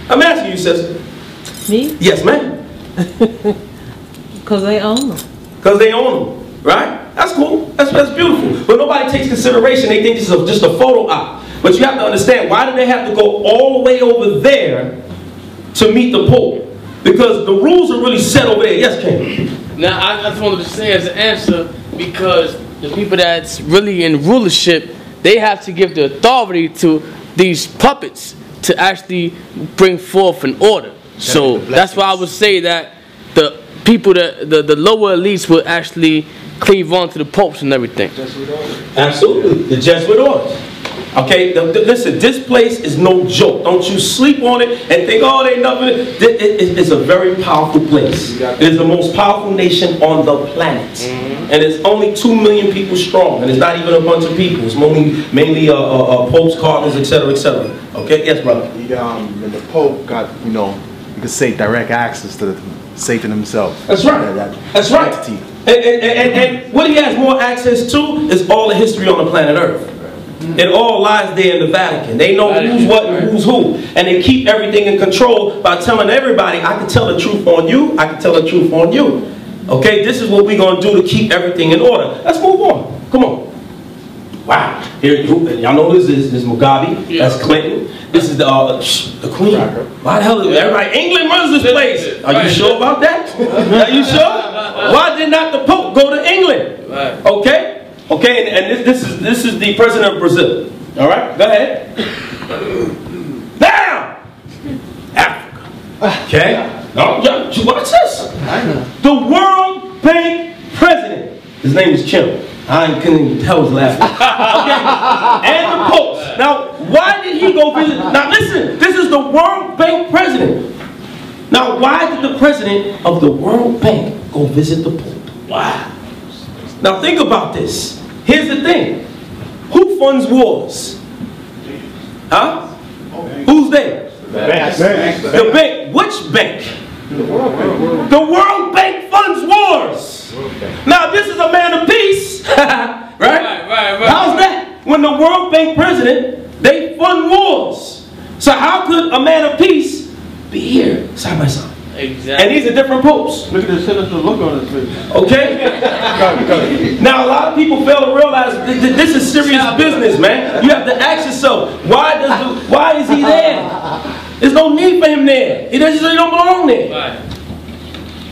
I'm asking you, sister. Me? Yes, ma'am. Because they own them. Because they own them, right? That's cool. That's beautiful. But nobody takes consideration. They think this is just a photo op. But you have to understand, why do they have to go all the way over there to meet the Pope? Because the rules are really set over there. Yes, Ken? Now, I just wanted to say as an answer, because the people that's really in rulership, they have to give the authority to these puppets to actually bring forth an order. So that's why I would say that the people, the lower elites will actually cleave on to the popes and everything. Absolutely. The Jesuit orders. Okay, listen, this place is no joke. Don't you sleep on it and think, oh, they nothing. It's a very powerful place. It is the most powerful nation on the planet. And it's only 2 million people strong. And it's not even a bunch of people. It's mainly popes, cardinals, etc., etc. Okay, yes, brother. The Pope got, you could say direct access to Satan himself. That's right. That's right. And what he has more access to is all the history on the planet Earth. It all lies there in the Vatican. They know who's what and who's who. And they keep everything in control by telling everybody, I can tell the truth on you, I can tell the truth on you. Okay, this is what we're going to do to keep everything in order. Let's move on. Come on. Wow. Here, y'all know who this is. This is Mugabe. Yeah. That's Clinton. This is the Queen. Why the hell is everybody? England runs this place. Are you sure about that? Are you sure? Why did not the Pope go to England? Okay. Okay, and this is the president of Brazil. All right, go ahead. Now, Africa. Okay. No, watch this. The World Bank president. His name is Chim. I couldn't even tell his last name. Okay. And the popes. Now, why did he go visit? Now, listen. This is the World Bank president. Now, why did the president of the World Bank go visit the Pope? Wow. Now think about this. Here's the thing. Who funds wars? Huh? Who's there? The bank. Which bank? The World Bank funds wars. Now this is a man of peace. Right? How's that? When the World Bank president, they fund wars. So how could a man of peace be here side by side? Exactly. And these are different popes. Look at the sinister look on his face. Okay? Now a lot of people fail to realize this is serious business, man. You have to ask yourself, why is he there? There's no need for him there. He don't belong there. Right.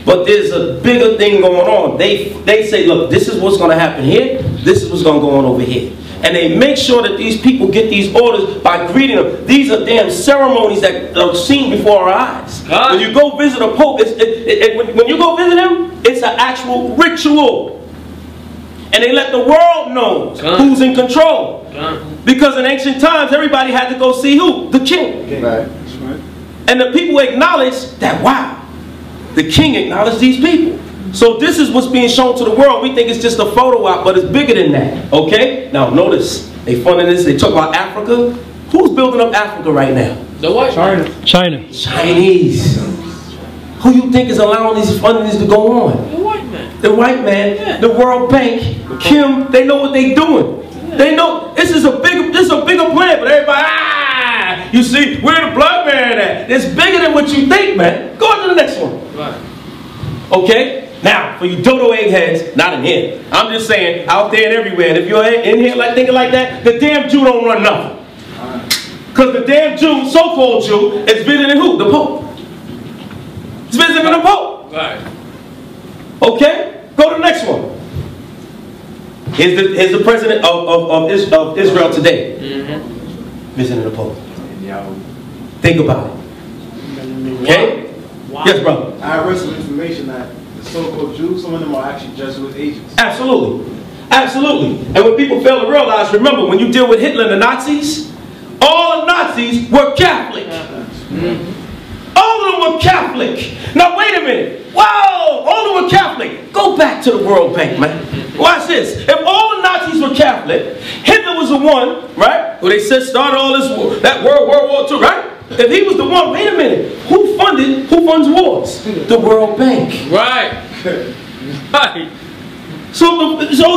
But there's a bigger thing going on. They say, look, this is what's going to happen here. This is what's going to go on over here. And they make sure that these people get these orders by greeting them. These are damn ceremonies that are seen before our eyes. When you go visit a pope, when you go visit him, it's an actual ritual. And they let the world know who's in control. Because in ancient times, everybody had to go see who? The king. Right. And the people acknowledge that, wow, the king acknowledged these people. So this is what's being shown to the world. We think it's just a photo op, but it's bigger than that. Okay? Now notice, they funding this. They talk about Africa. Who's building up Africa right now? The what? China. Chinese. Who you think is allowing these fundings to go on? The white man. The white man, Yeah. the World Bank, Kim, they know what they're doing. Yeah. They know this is a bigger plan, but everybody, you see, where the black man at? It's bigger than what you think, man. Go on to the next one. Right. Okay? Now, for you dodo eggheads, not in here. I'm just saying, out there and everywhere. And if you're in here like thinking like that, the damn Jew don't run nothing. Because the damn Jew, so-called Jew, is visiting who? The Pope. It's visiting the Pope. Right. Okay? Go to the next one. Here's the president of Israel today. Visiting the Pope. Think about it. Okay? Wow. Yes, brother. I read some information that the so-called Jews, some of them are actually Jesuit agents. Absolutely. Absolutely. And what people fail to realize, remember, when you deal with Hitler and the Nazis, all the Nazis were Catholic. All of them were Catholic. Now, wait a minute. Wow, all of them were Catholic. Go back to the World Bank, man. Watch this. If all the Nazis were Catholic, Hitler was the one, right, who they said started all this war, that World War II, right? If he was the one, wait a minute. Who funds wars? The World Bank. Right. Right. So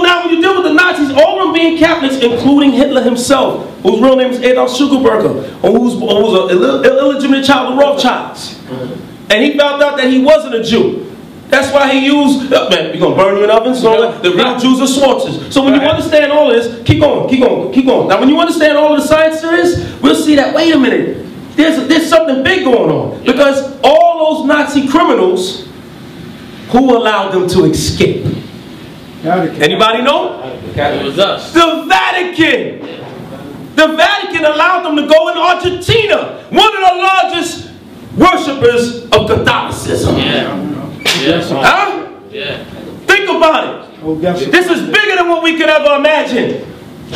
now when you deal with the Nazis, all of them being Catholics, including Hitler himself, whose real name is Adolf Sugarberger, who's an illegitimate child of Rothschilds. And he found out that he wasn't a Jew. That's why he used, man, we're going to burn you in ovens, so the real Jews are Schwarzes. So when you understand all of this, keep going. Now when you understand all of the science there is, we'll see that, wait a minute, there's something big going on. Because all those Nazi criminals, who allowed them to escape? Anybody know? It was us. The Vatican. The Vatican allowed them to go in Argentina, one of the largest worshippers of Catholicism. Yeah. Yeah. Huh? Yeah. Think about it. This is bigger than what we could ever imagine.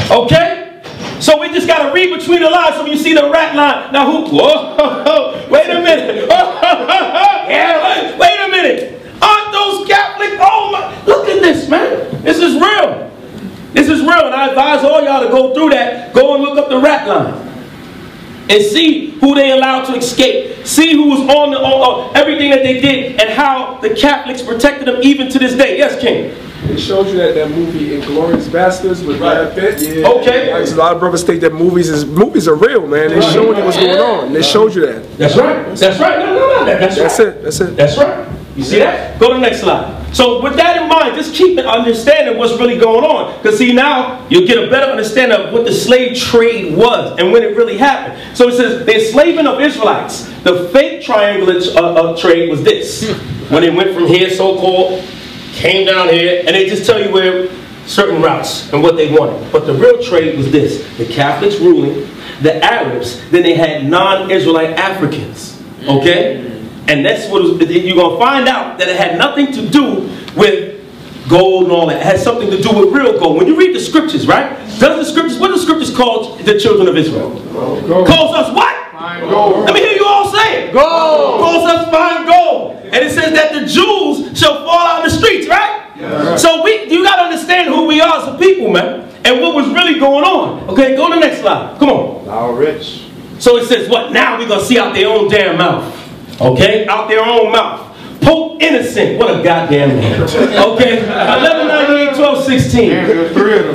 Okay? So we just got to read between the lines. So when you see the rat line, now who? Whoa, wait a minute. Yeah, wait a minute. Aren't those Catholic? Oh my! Look at this, man. This is real. This is real, and I advise all y'all to go through that. Go and look up the rat line and see who they allowed to escape. See who was on everything that they did, and how the Catholics protected them even to this day. Yes, King. It shows you that movie Inglourious Basterds with Brad Pitt. Yeah. Okay. A lot of brothers think that movies are real, man. They showed you what's going on. They showed you that. That's right. That's right. No. That's right. That's it. That's right. You see that? Go to the next slide. So with that in mind, just keep understanding what's really going on. Because see, now you'll get a better understanding of what the slave trade was and when it really happened. So it says the enslavement of Israelites. The fake triangular trade was this. When they went from here, so-called, came down here, and they just tell you where certain routes and what they wanted. But the real trade was this. The Catholics ruling, the Arabs, then they had non-Israelite Africans. Okay? And that's what you're going to find out, that it had nothing to do with gold and all that. It had something to do with real gold. When you read the scriptures, right? What do the scriptures call the children of Israel? Gold. Calls us what? Fine gold. Let me hear you all say it. Gold. Calls us fine gold. And it says that the Jews shall fall out in the streets, right? Yeah. So you got to understand who we are as a people, man. And what was really going on. Okay, go to the next slide. Come on. Now rich. So it says what? Now we're going to see out their own damn mouth. Okay? Out their own mouth. Pope Innocent. What a goddamn man. Okay? 1198, 12, 16.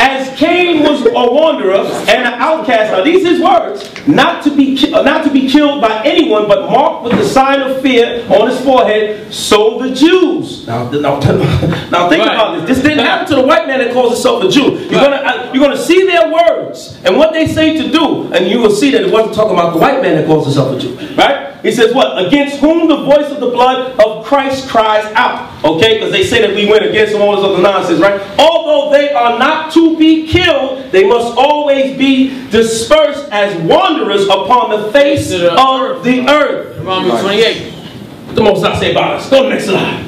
As Cain was a wanderer and an outcast. Now these his words. Not to be killed by anyone, but marked with the sign of fear on his forehead. So the Jews. Now think about this. This didn't happen to the white man that calls himself a Jew. You're gonna see their words and what they say to do, and you will see that it wasn't talking about the white man that calls himself a Jew. Right? He says what? Against whom the voice of the blood of Christ cries out. Okay? Because they say that we went against them, all this other nonsense, right? Although they are not to be killed, they must always be dispersed as wanderers upon the face of the earth. Romans 28. The most I say about us. Go to the next slide.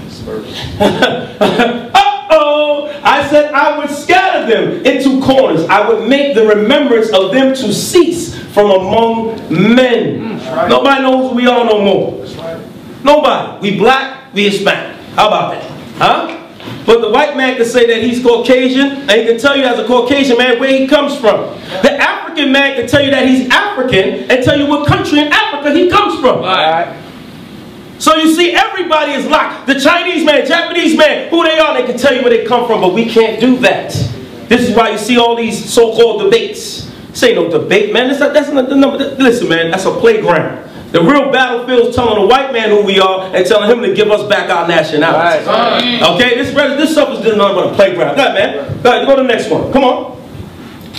I said I would scatter them into corners. I would make the remembrance of them to cease from among men. Nobody knows who we are no more. Nobody. We black, we Hispanic. How about that? Huh? But the white man can say that he's Caucasian, and he can tell you as a Caucasian man where he comes from. The African man can tell you that he's African and tell you what country in Africa he comes from. Right. So you see, everybody is locked. The Chinese man, Japanese man, who they are, they can tell you where they come from, but we can't do that. This is why you see all these so-called debates. This ain't no debate, man. That's not the number. Listen, man, that's a playground. The real battlefield is telling the white man who we are and telling him to give us back our nationality. Right. Okay, this stuff is just nothing but a playground. Go ahead, man. Go ahead, go to the next one. Come on.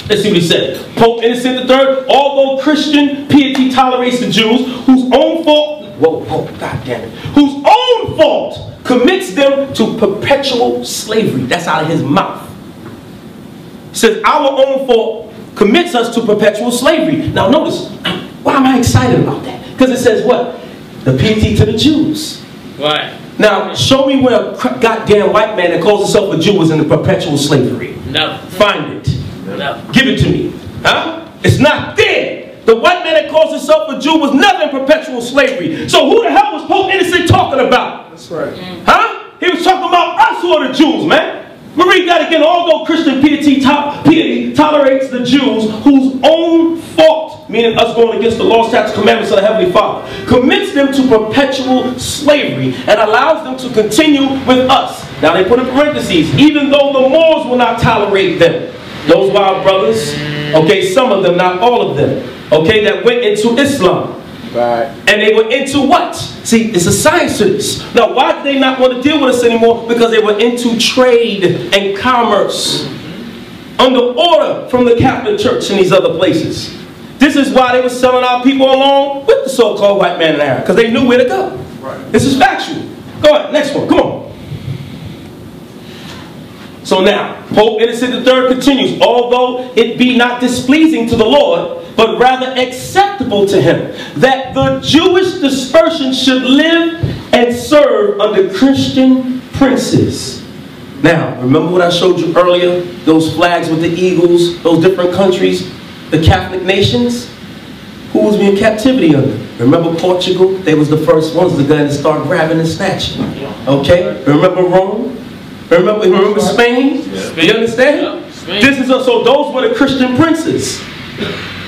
Let's see what he said. Pope Innocent III, although Christian piety tolerates the Jews, whose own fault, God damn it, whose own fault commits them to perpetual slavery. That's out of his mouth. He says, our own fault commits us to perpetual slavery. Now notice, why am I excited about that? Because it says what? The piety to the Jews. Right. Now, show me where a goddamn white man that calls himself a Jew was in the perpetual slavery. No. Find it. No. Give it to me. Huh? It's not there. The white man that calls himself a Jew was never in perpetual slavery. So who the hell was Pope Innocent talking about? That's right. Huh? He was talking about us who are the Jews, man. We read that again. Although Christian piety tolerates the Jews, whose own fault, meaning us going against the law, statutes, commandments of the Heavenly Father, commits them to perpetual slavery and allows them to continue with us. Now they put in parentheses, even though the Moors will not tolerate them. Those wild brothers, okay, some of them, not all of them, okay, that went into Islam. Right. And they were into what? See, it's a science to this. Now, why did they not want to deal with us anymore? Because they were into trade and commerce. Under order from the Catholic Church and these other places. This is why they were selling our people along with the so-called white man in Arab. Because they knew where to go. Right. This is factual. Go ahead, next one, come on. So now, Pope Innocent III continues, although it be not displeasing to the Lord, but rather acceptable to him, that the Jewish dispersion should live and serve under Christian princes. Now, remember what I showed you earlier? Those flags with the eagles, those different countries, the Catholic nations? Who was we in captivity under? Remember Portugal? They was the first ones to go and start grabbing the statue. Okay? Remember Rome? Remember Spain? You understand? This is so those were the Christian princes.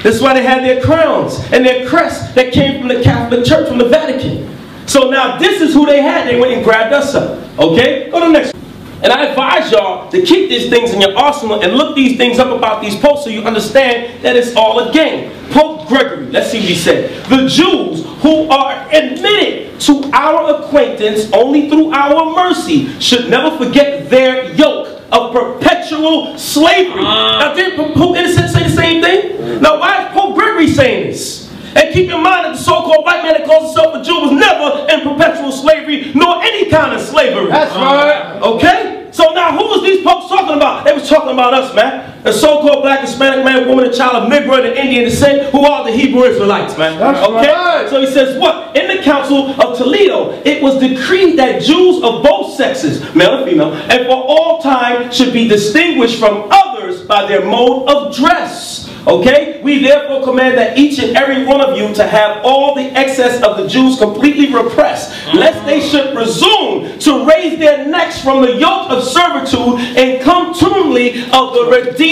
This is why they had their crowns and their crests that came from the Catholic Church, from the Vatican. So now this is who they had. They went and grabbed us up. Okay? Go to the next one. And I advise y'all to keep these things in your arsenal and look these things up about these popes so you understand that it's all a game. Pope Gregory, let's see what he said. The Jews who are admitted to our acquaintance only through our mercy should never forget their yoke of perpetual slavery. Now did Pope Innocent say the same thing? Now why is Pope Gregory saying this? And keep in mind that the so-called white man that calls himself a Jew was never in perpetual slavery, nor any kind of slavery. That's right. Okay? So now who was these folks talking about? They was talking about us, man. The so-called black, Hispanic man, woman, and child of Negro and Indian descent, who are the Hebrew Israelites, man. That's okay? Right. So he says what? In the Council of Toledo, it was decreed that Jews of both sexes, male and female, and for all time should be distinguished from others by their mode of dress. Okay? We therefore command that each and every one of you to have all the excess of the Jews completely repressed, lest they should presume to raise their necks from the yoke of servitude and contumely of the Redeemer.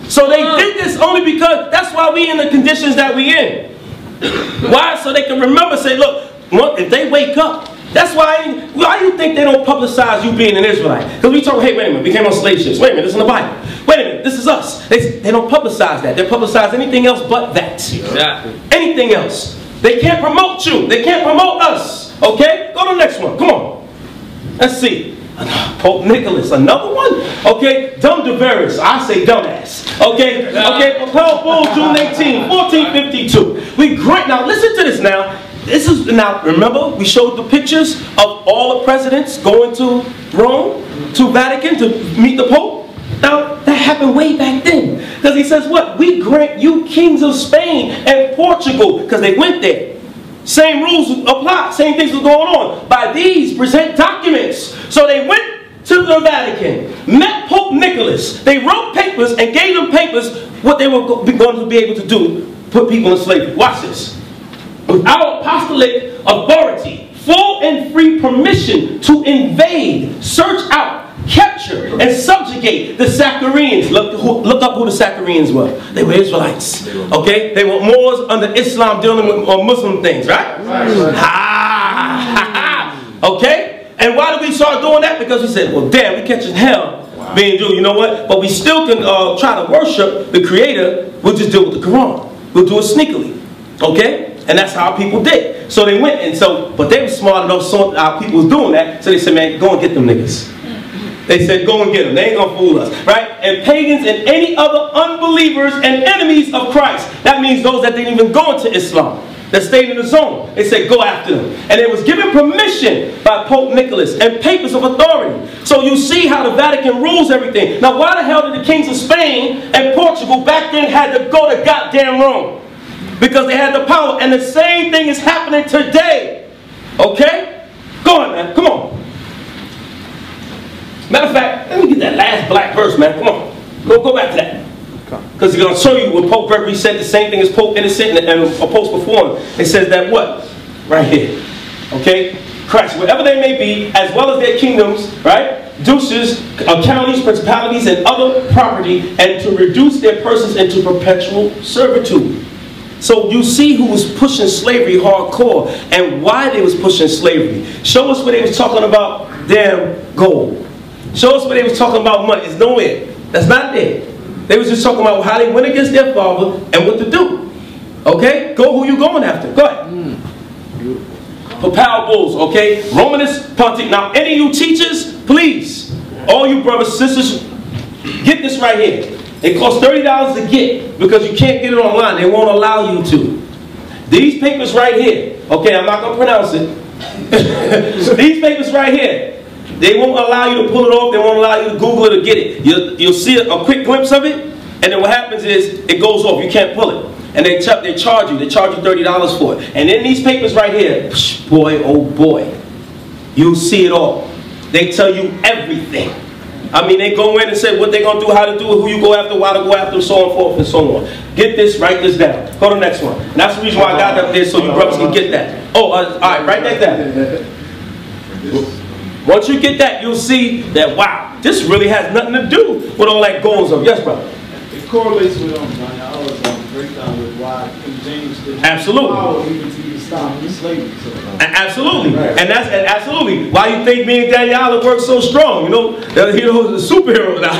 So they did this only because that's why we in the conditions that we in. Why? So they can remember, say, look, if they wake up, that's why you think they don't publicize you being an Israelite? Because we talk, hey, wait a minute, we came on slave ships. Wait a minute, this is in the Bible. Wait a minute, this is us. They don't publicize that. They publicize anything else but that. Exactly. Anything else. They can't promote you. They can't promote us. Okay? Go to the next one. Come on. Let's see. Pope Nicholas, another one? Okay, dumb Deveris, I say dumbass. Okay, okay, Papal Bull, June 18, 1452. We grant, now listen to this now. This is, now remember, we showed the pictures of all the presidents going to Rome, to Vatican, to meet the Pope. Now, that happened way back then. Because he says what? We grant you kings of Spain and Portugal, because they went there. Same rules apply, same things were going on. By these, present documents. So they went to the Vatican, met Pope Nicholas. They wrote papers and gave them papers what they were going to be able to do, put people in slavery. Watch this. With our apostolic authority, full and free permission to invade, search out, capture, and subjugate the Hagarenes. Look up who the Hagarenes were. They were Israelites. Okay? They were Moors under Islam dealing with Muslim things, right? Okay? And why did we start doing that? Because we said, well, damn, we catching hell being Jew. You know what? But we still can try to worship the Creator. We'll just deal with the Quran. We'll do it sneakily. Okay? And that's how people did. So they went and but they were smart enough, so our people was doing that. So they said, man, go and get them niggas. They said, go and get them. They ain't gonna fool us, right? And pagans and any other unbelievers and enemies of Christ. That means those that didn't even go into Islam, that stayed in the zone. They said, go after them. And it was given permission by Pope Nicholas and papers of authority. So you see how the Vatican rules everything. Now, why the hell did the kings of Spain and Portugal back then had to go to goddamn Rome? Because they had the power. And the same thing is happening today. Okay? Go on, man. Come on. Matter of fact, let me get that last black verse, man. Come on. Go back to that. Because it's going to show you what Pope Gregory said, the same thing as Pope Innocent and Pope before him. It says that what? Right here. Okay? Christ, wherever they may be, as well as their kingdoms, right? Duces, counties, principalities, and other property, and to reduce their persons into perpetual servitude. So you see who was pushing slavery hardcore and why they was pushing slavery. Show us where they was talking about damn gold. Show us where they was talking about money. It's nowhere. That's not there. They was just talking about how they went against their father and what to do. Okay? Go who you going after. Go ahead. Papal bulls, okay? Romanus Pontificate. Now, any of you teachers, please, all you brothers, sisters, get this right here. It costs $30 to get because you can't get it online. They won't allow you to. These papers right here, okay, I'm not going to pronounce it. These papers right here, they won't allow you to pull it off. They won't allow you to Google it or get it. You'll see a quick glimpse of it, and then what happens is it goes off. You can't pull it. And they charge you. They charge you $30 for it. And in these papers right here, boy, oh boy, you'll see it all. They tell you everything. I mean, they go in and say what they're going to do, how to do it, who you go after, why to go after, so on, forth, and so on. Get this, write this down. Go to the next one. And that's the reason why I got up there, so you brothers can get that. Oh, all right, write that down. Once you get that, you'll see that, wow, this really has nothing to do with all that goals of. Yes, brother? It correlates with breakdown with why King James didn't absolutely. Even to stop slavery. Absolutely, right. And that's absolutely why you think me and Daniela work so strong. You know, he's a superhero now.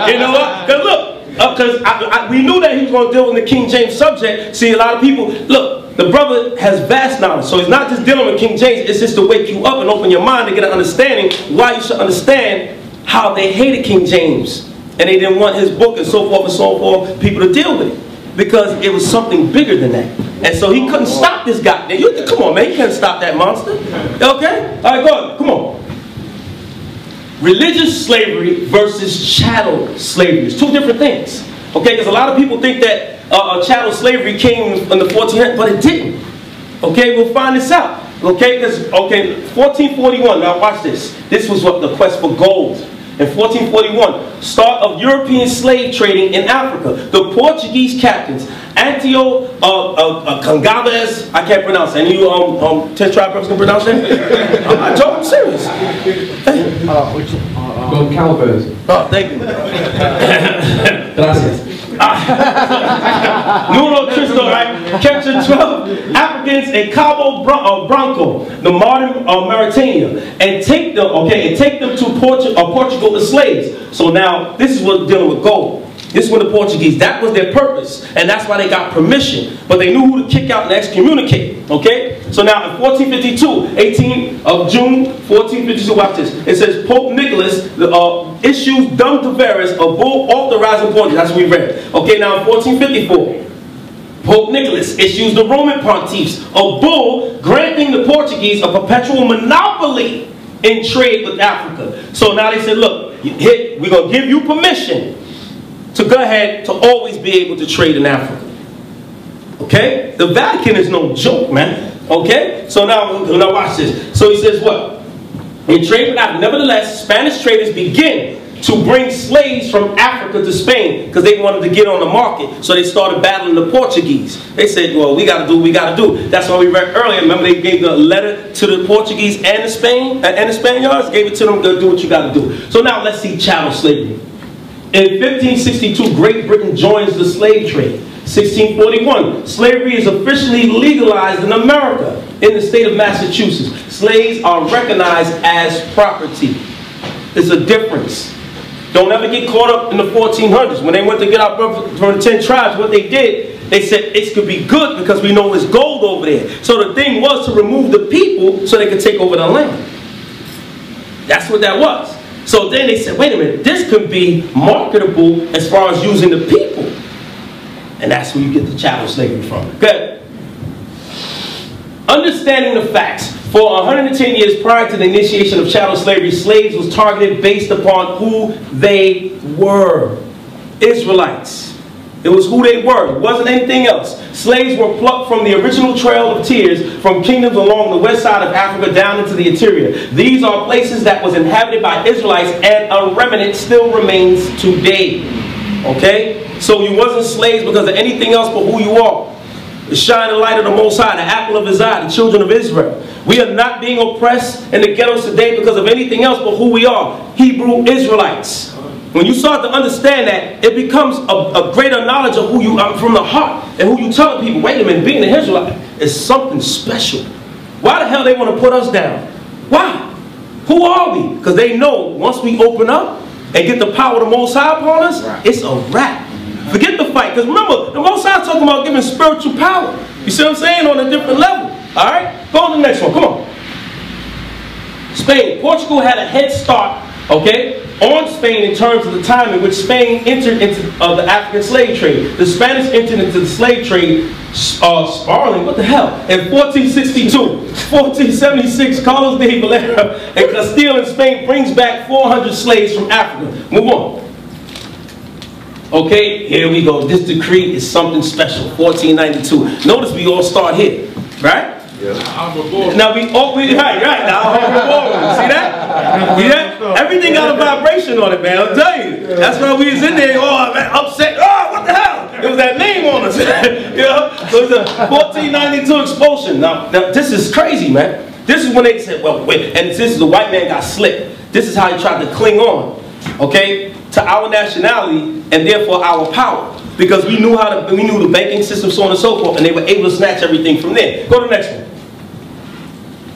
You know what? Because look, because we knew that he was going to deal with the King James subject. See, a lot of people look. The brother has vast knowledge, so he's not just dealing with King James. It's just to wake you up and open your mind to get an understanding why you should understand how they hated King James and they didn't want his book and so forth and so forth people to deal with it. Because it was something bigger than that. And so he couldn't stop this guy. Come on, man. You can't stop that monster. Okay? All right, go on. Come on. Religious slavery versus chattel slavery. It's two different things. Okay? Because a lot of people think that chattel slavery came in the 1400s, but it didn't. Okay? We'll find this out. Okay? Because, 1441. Now watch this. This was what the quest for gold. In 1441, start of European slave trading in Africa. The Portuguese captains, Antio Congabes, I can't pronounce it. Any of you 10 tribe brothers can pronounce that? I'm not joking, I'm serious. Calabas. Oh, thank you. Gracias. Nuno Cristo, right? Captured 12 Africans in Cabo Branco, the modern Mauritania, and take them, to Portugal as slaves. So now this is what dealing with gold. This was the Portuguese. That was their purpose, and that's why they got permission. But they knew who to kick out and excommunicate. Okay. So now in 1452, 18th of June, 1452. Watch this. It says Pope Nicholas issues Dum Tavares, a bull authorizing Portuguese. That's what we read. Okay. Now in 1454. Pope Nicholas issues the Roman pontiffs a bull granting the Portuguese a perpetual monopoly in trade with Africa. So now they said, look, we're going to give you permission to go ahead to always be able to trade in Africa. Okay? The Vatican is no joke, man. Okay? So now watch this. So he says what? In trade with Africa. Nevertheless, Spanish traders begin to bring slaves from Africa to Spain because they wanted to get on the market. So they started battling the Portuguese. They said, well, we got to do what we got to do. That's what we read earlier. Remember, they gave the letter to the Portuguese and the Spaniards, gave it to them, go do what you got to do. So now let's see chattel slavery. In 1562, Great Britain joins the slave trade. 1641, slavery is officially legalized in America. In the state of Massachusetts, slaves are recognized as property. There's a difference. Don't ever get caught up in the 1400s. When they went to get out from the 10 tribes, what they did, they said it could be good because we know there's gold over there. So the thing was to remove the people so they could take over the land. That's what that was. So then they said, wait a minute, this could be marketable as far as using the people. And that's where you get the chattel slavery from. Good. Understanding the facts. For 110 years prior to the initiation of chattel slavery, slaves was targeted based upon who they were. Israelites. It was who they were. It wasn't anything else. Slaves were plucked from the original Trail of Tears from kingdoms along the west side of Africa down into the interior. These are places that was inhabited by Israelites, and a remnant still remains today. Okay? So you wasn't slaves because of anything else but who you are. The shining light of the Most High, the apple of His eye, the children of Israel. We are not being oppressed in the ghettos today because of anything else but who we are. Hebrew Israelites. When you start to understand that, it becomes a greater knowledge of who you are from the heart. And who you tell people, wait a minute, being an Israelite is something special. Why the hell they want to put us down? Why? Who are we? Because they know once we open up and get the power of the Most High upon us, it's a wrap. Forget the fight. Because remember, the Most High is talking about giving spiritual power. You see what I'm saying? On a different level. Alright? Go on to the next one. Come on. Spain. Portugal had a head start, okay, on Spain in terms of the time in which Spain entered into the African slave trade. The Spanish entered into the slave trade, Sparling, what the hell? In 1462, 1476, Carlos de Valera and Castile in Spain brings back 400 slaves from Africa. Move on. Okay, here we go. This decree is something special. 1492. Notice we all start here, right? Yeah. Now we right now. See that? See that? Everything got a vibration on it, man. I'll tell you. That's why we was in there. Oh, man, upset. Oh, what the hell? It was that name on us. You know? So it's a 1492 expulsion. Now this is crazy, man. This is when they said, well, wait, and this is the white man got slick. This is how he tried to cling on, okay, to our nationality and therefore our power. Because we knew we knew the banking system, so on and so forth, and they were able to snatch everything from there. Go to the next one.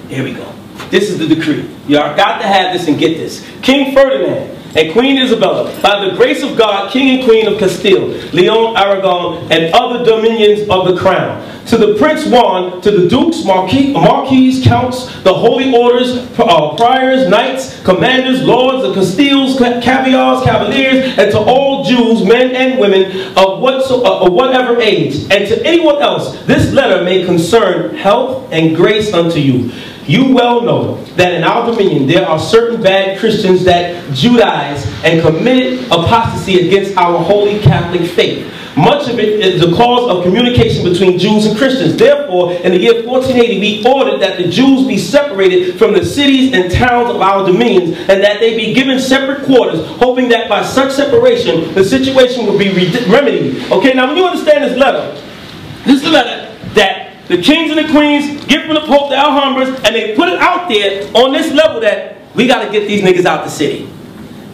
Here we go. This is the decree. Y'all got to have this and get this. King Ferdinand and Queen Isabella, by the grace of God, King and Queen of Castile, Leon, Aragon, and other dominions of the crown. To the Prince Juan, to the dukes, marquis, counts, the holy orders, priors, knights, commanders, lords, the Castiles, caviars, cavaliers, and to all Jews, men and women of whatever age, and to anyone else, this letter may concern health and grace unto you. You well know that in our dominion there are certain bad Christians that Judaize and committed apostasy against our holy Catholic faith. Much of it is the cause of communication between Jews and Christians. Therefore, in the year 1480, we ordered that the Jews be separated from the cities and towns of our dominions, and that they be given separate quarters, hoping that by such separation, the situation will be remedied. Okay, now when you understand this is the letter that the kings and the queens get from the Pope, the Alhambras, and they put it out there on this level that we got to get these niggas out the city.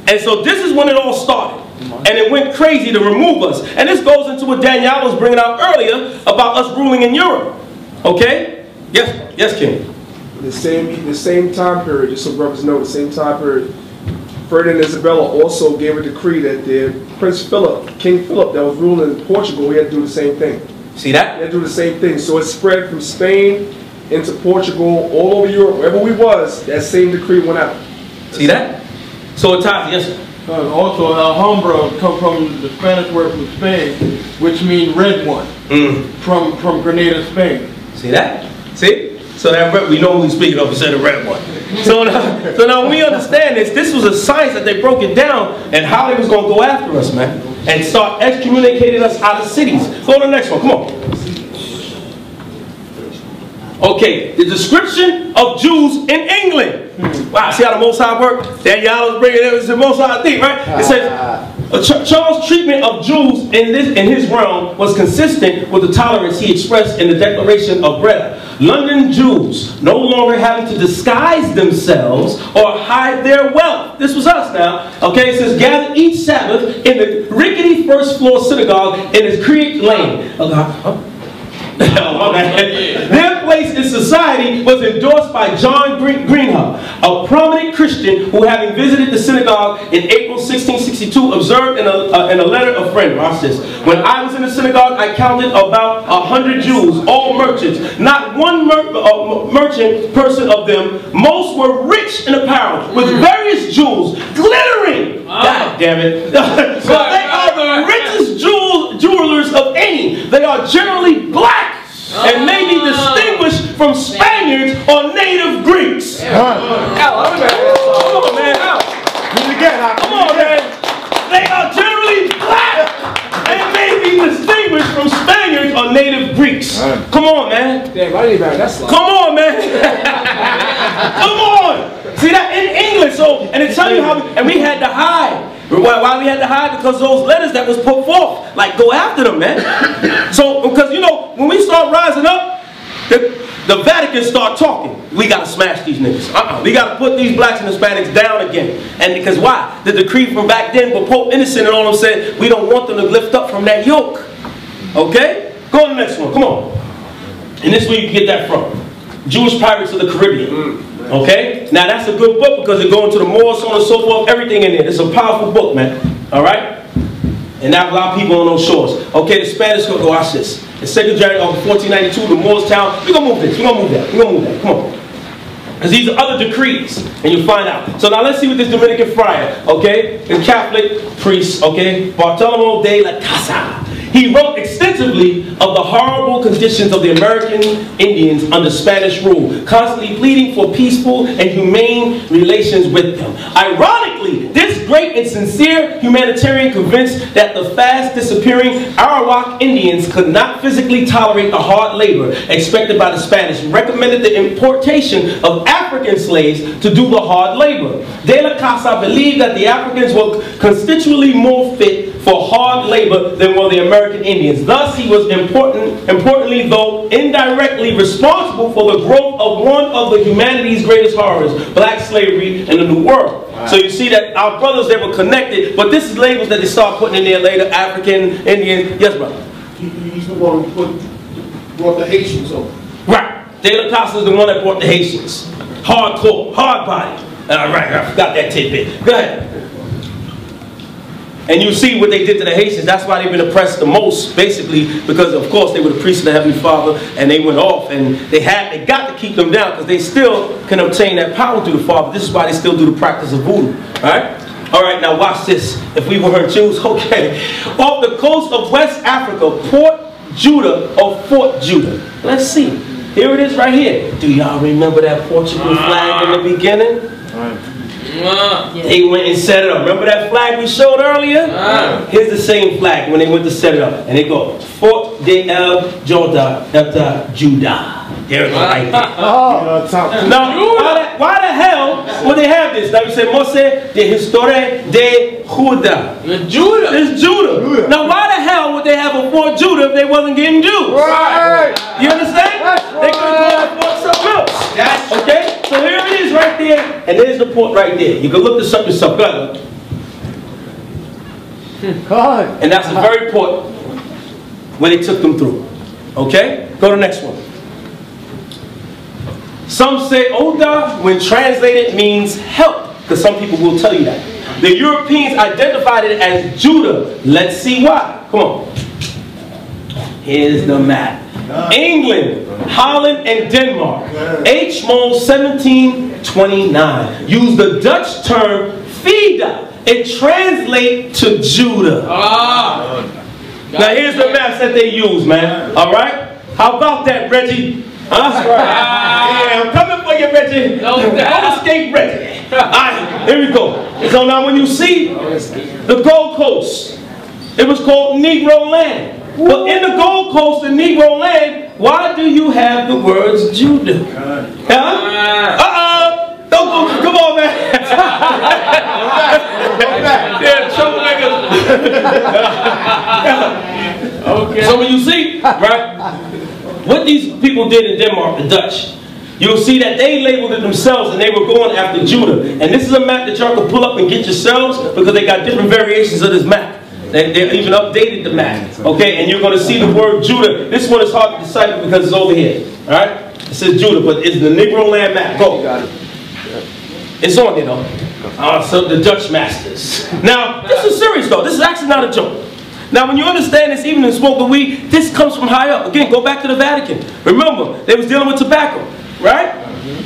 And so this is when it all started. And it went crazy to remove us. And this goes into what Danielle was bringing out earlier about us ruling in Europe. Okay? Yes, King. The same time period, just so brothers know, the same time period, Ferdinand and Isabella also gave a decree that Prince Philip, King Philip, that was ruling in Portugal, he had to do the same thing. See that? They do the same thing. So it spread from Spain into Portugal, all over Europe, wherever we was, that same decree went out. See that? So it ties, yes sir. Also, Alhambra come from the Spanish word from Spain, which means red one, from Grenada, Spain. See that? See? So that we know who we're speaking of, we said the red one. So now when we understand this was a science that they broke it down and how they was going to go after us, man. And start excommunicating us out of cities. Go to the next one, come on. Okay, the description of Jews in England. England. Wow, see how the Most High work? That y'all was bringing it was the Most High thing, right? It says, Charles' treatment of Jews in his realm was consistent with the tolerance he expressed in the Declaration of Breda. London Jews no longer having to disguise themselves or hide their wealth. This was us now. Okay, it says, gather each Sabbath in the rickety first floor synagogue in its Creek Lane. Their place in society was endorsed by John Greenhub, a prominent Christian who, having visited the synagogue in April 1662, observed in a letter of friend. Watch this. When I was in the synagogue, I counted about 100 Jews, all merchants. Not one merchant person of them. Most were rich in apparel, with various jewels glittering. God damn it. So they are the richest jewelers of any. They are generally black and may be distinguished from Spaniards or native Greeks. Come on, man. Come on, man. They are generally black and may be distinguished from Spaniards or native Greeks. Come on, man. Damn, I didn't even have that slide. Come on, man. Come on. See that in English, so, and it tell you how, and we had to hide. Why we had to hide? Because those letters that was put forth, like, go after them, man. So, because, you know, when we start rising up, the Vatican start talking. We got to smash these niggas. We got to put these blacks and Hispanics down again. And because why? The decree from back then, but Pope Innocent and all of them said, we don't want them to lift up from that yoke. Okay? Go to the next one. Come on. And this is where you can get that from. Jewish Pirates of the Caribbean. Okay? Now that's a good book because it goes into the Moors, so on and so forth, everything in there. It's a powerful book, man. Alright? And now a lot of people on those shores. Okay, the Spanish go watch this. In 2nd January of 1492, the Moors town. We're gonna move this, we're gonna move that, we're gonna move that. Come on. Because these are other decrees, and you'll find out. So now let's see what this Dominican friar, okay, the Catholic priest, okay, Bartolomé de la Casa. He wrote extensively of the horrible conditions of the American Indians under Spanish rule, constantly pleading for peaceful and humane relations with them. Ironically, this great and sincere humanitarian, convinced that the fast disappearing Arawak Indians could not physically tolerate the hard labor expected by the Spanish, recommended the importation of African slaves to do the hard labor. De la Casa believed that the Africans were constitutionally more fit for hard labor than were the American Indians. Thus, he was importantly, though indirectly, responsible for the growth of one of the humanity's greatest horrors, black slavery in the New World. Wow. So you see that our brothers, they were connected, but this is labels that they start putting in there later, African, Indian. Yes, brother? He's the one who brought the Haitians over. Right. De la Casa is the one that brought the Haitians. Hardcore, hard body. All right, I forgot that tidbit. Go ahead. And you see what they did to the Haitians. That's why they've been oppressed the most, basically, because of course they were the priests of the Heavenly Father, and they went off, and they got to keep them down because they still can obtain that power through the Father. This is why they still do the practice of voodoo. All right, now watch this. If we weren't Jews, okay. Off the coast of West Africa, Port Judah or Fort Judah. Let's see. Here it is right here. Do y'all remember that Portugal flag in the beginning? They went and set it up. Remember that flag we showed earlier? Here's the same flag when they went to set it up. And they go, Fort de El Judah. There it goes right there. Now, why the hell would they have this? Now you say, Mose de Historia de Judah. Judah. It's Judah. Now why the hell would they have a Fort Judah if they wasn't getting Jews? Right. You understand? They could have called it Fort something else. Okay? So here it is right there, and there's the port right there. You can look this up yourself. Go ahead. God. And that's the very port where they took them through. Okay? Go to the next one. Some say Oda, when translated, means help, because some people will tell you that. The Europeans identified it as Judah. Let's see why. Come on. Here's the map. England, Holland, and Denmark. H. Moll 1729 used the Dutch term Fida. It translates to Judah. Now here's the maps that they use, man. All right? How about that, Reggie? Huh? Yeah, I'm coming for you, Reggie. Don't escape, Reggie. All right, here we go. So now when you see the Gold Coast, it was called Negro Land. But in the Gold Coast and Negro Land, why do you have the words Judah? Huh? They're troublemakers. Okay. So when you see, right, what these people did in Denmark, the Dutch, you'll see that they labeled it themselves and they were going after Judah. And this is a map that y'all can pull up and get yourselves because they got different variations of this map. They even updated the map. Okay, and you're going to see the word Judah. This one is hard to decipher because it's over here. Alright? It says Judah, but it's the Negro land map. Go. It's on there though. So the Dutch masters. Now, this is serious though. This is actually not a joke. Now, when you understand this, even in smoking weed, this comes from high up. Again, go back to the Vatican. Remember, they was dealing with tobacco. Right?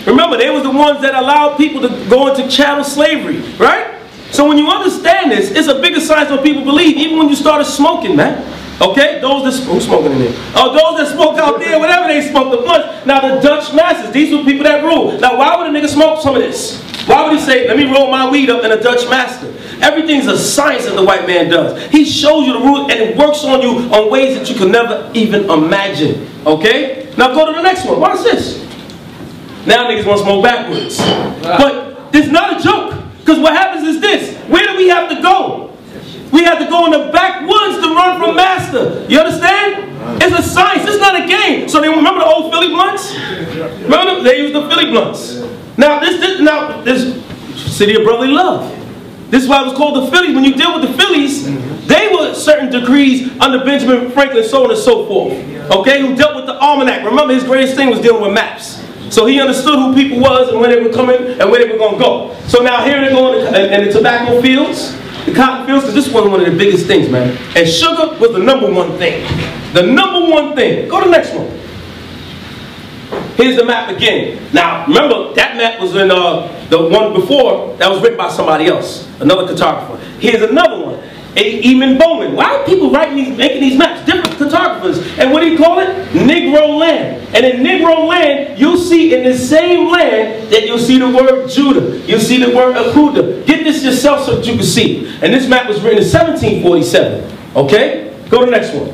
Remember, they was the ones that allowed people to go into chattel slavery, right? So when you understand this, it's a bigger sign what people believe, even when you started smoking, man. Okay? Those that who's smoking in there? Oh, those that smoke out there, whatever they smoke, the blunts. Now the Dutch masters, these were people that rule. Now why would a nigga smoke some of this? Why would he say, let me roll my weed up in a Dutch master? Everything's a science that the white man does. He shows you the rule and it works on you on ways that you can never even imagine. Okay? Now go to the next one. Watch this. Now niggas want to smoke backwards. But this is not a joke. Because what happens is this. Where do we have to go? We have to go in the backwoods to run from master. You understand? It's a science. It's not a game. So they remember the old Philly blunts? Remember them? They used the Philly blunts. Now this city of brotherly love. This is why it was called the Phillies. When you deal with the Phillies, they were certain degrees under Benjamin Franklin, so on and so forth. Okay? Who dealt with the almanac. Remember his greatest thing was dealing with maps. So he understood who people was and when they were coming and where they were going to go. So now here they're going in the tobacco fields, the cotton fields, because this was one of the biggest things, man. And sugar was the #1 thing. The #1 thing. Go to the next one. Here's the map again. Now, remember, that map was in the one before that was written by somebody else, another cartographer. Here's another one. Eamon Bowman. Why are people making these maps? Different cartographers. And what do you call it? Negro land. And in Negro land, you'll see in the same land that you'll see the word Judah. You'll see the word Ahuda. Get this yourself so that you can see. And this map was written in 1747. Okay? Go to the next one.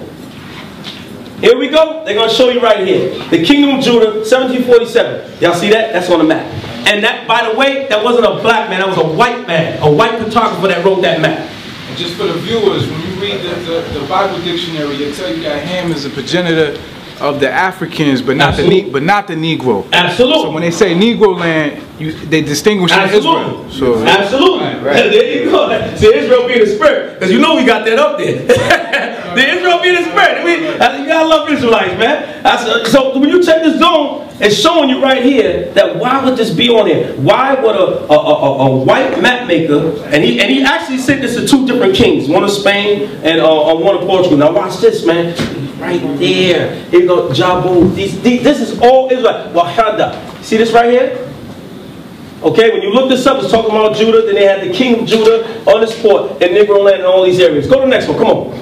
Here we go. They're going to show you right here. The Kingdom of Judah, 1747. Y'all see that? That's on the map. And that, by the way, that wasn't a black man. That was a white man. A white cartographer that wrote that map. Just for the viewers, when you read the Bible dictionary, it tells you that Ham is a progenitor of the Africans, but not the Negro. Absolutely. So when they say Negro land, they distinguish Israel. So absolutely. Right. There you go. See, Israel being the spirit, because you know we got that up there. The Israel being the spirit. You gotta love Israelites, man. So when you check this zone, it's showing you right here that why would this be on here? Why would a white map maker, and he actually said this to 2 different kings, one of Spain and one of Portugal. Now watch this, man. Right there. Here you go, Jabin. This is all Israel. Wahada. See this right here? Okay, when you look this up, it's talking about Judah. Then they had the king of Judah on this port in Negro land and all these areas. Go to the next one. Come on.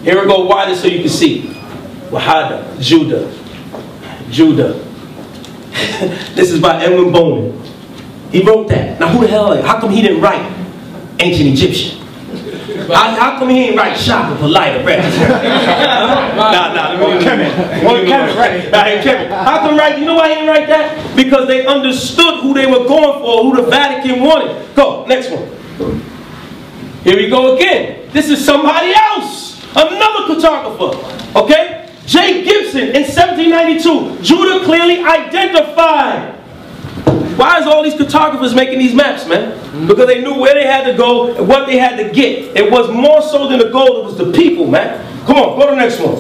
Here we go. Wider so you can see. Wahada. Judah. Judah. This is by Edwin Bowman. He wrote that. Now who the hell? How come he didn't write ancient Egyptian? How come he ain't write Shaka for lighter breath? Kevin, right? Kevin. How come right? You know why he didn't write that? Because they understood who they were going for, who the Vatican wanted. Go, next one. Here we go again. This is somebody else. Another cartographer. Okay? J. Gibson in 1792. Judah clearly identified. Why is all these cartographers making these maps, man? Because they knew where they had to go and what they had to get. It was more so than the gold, it was the people, man. Come on, go to the next one.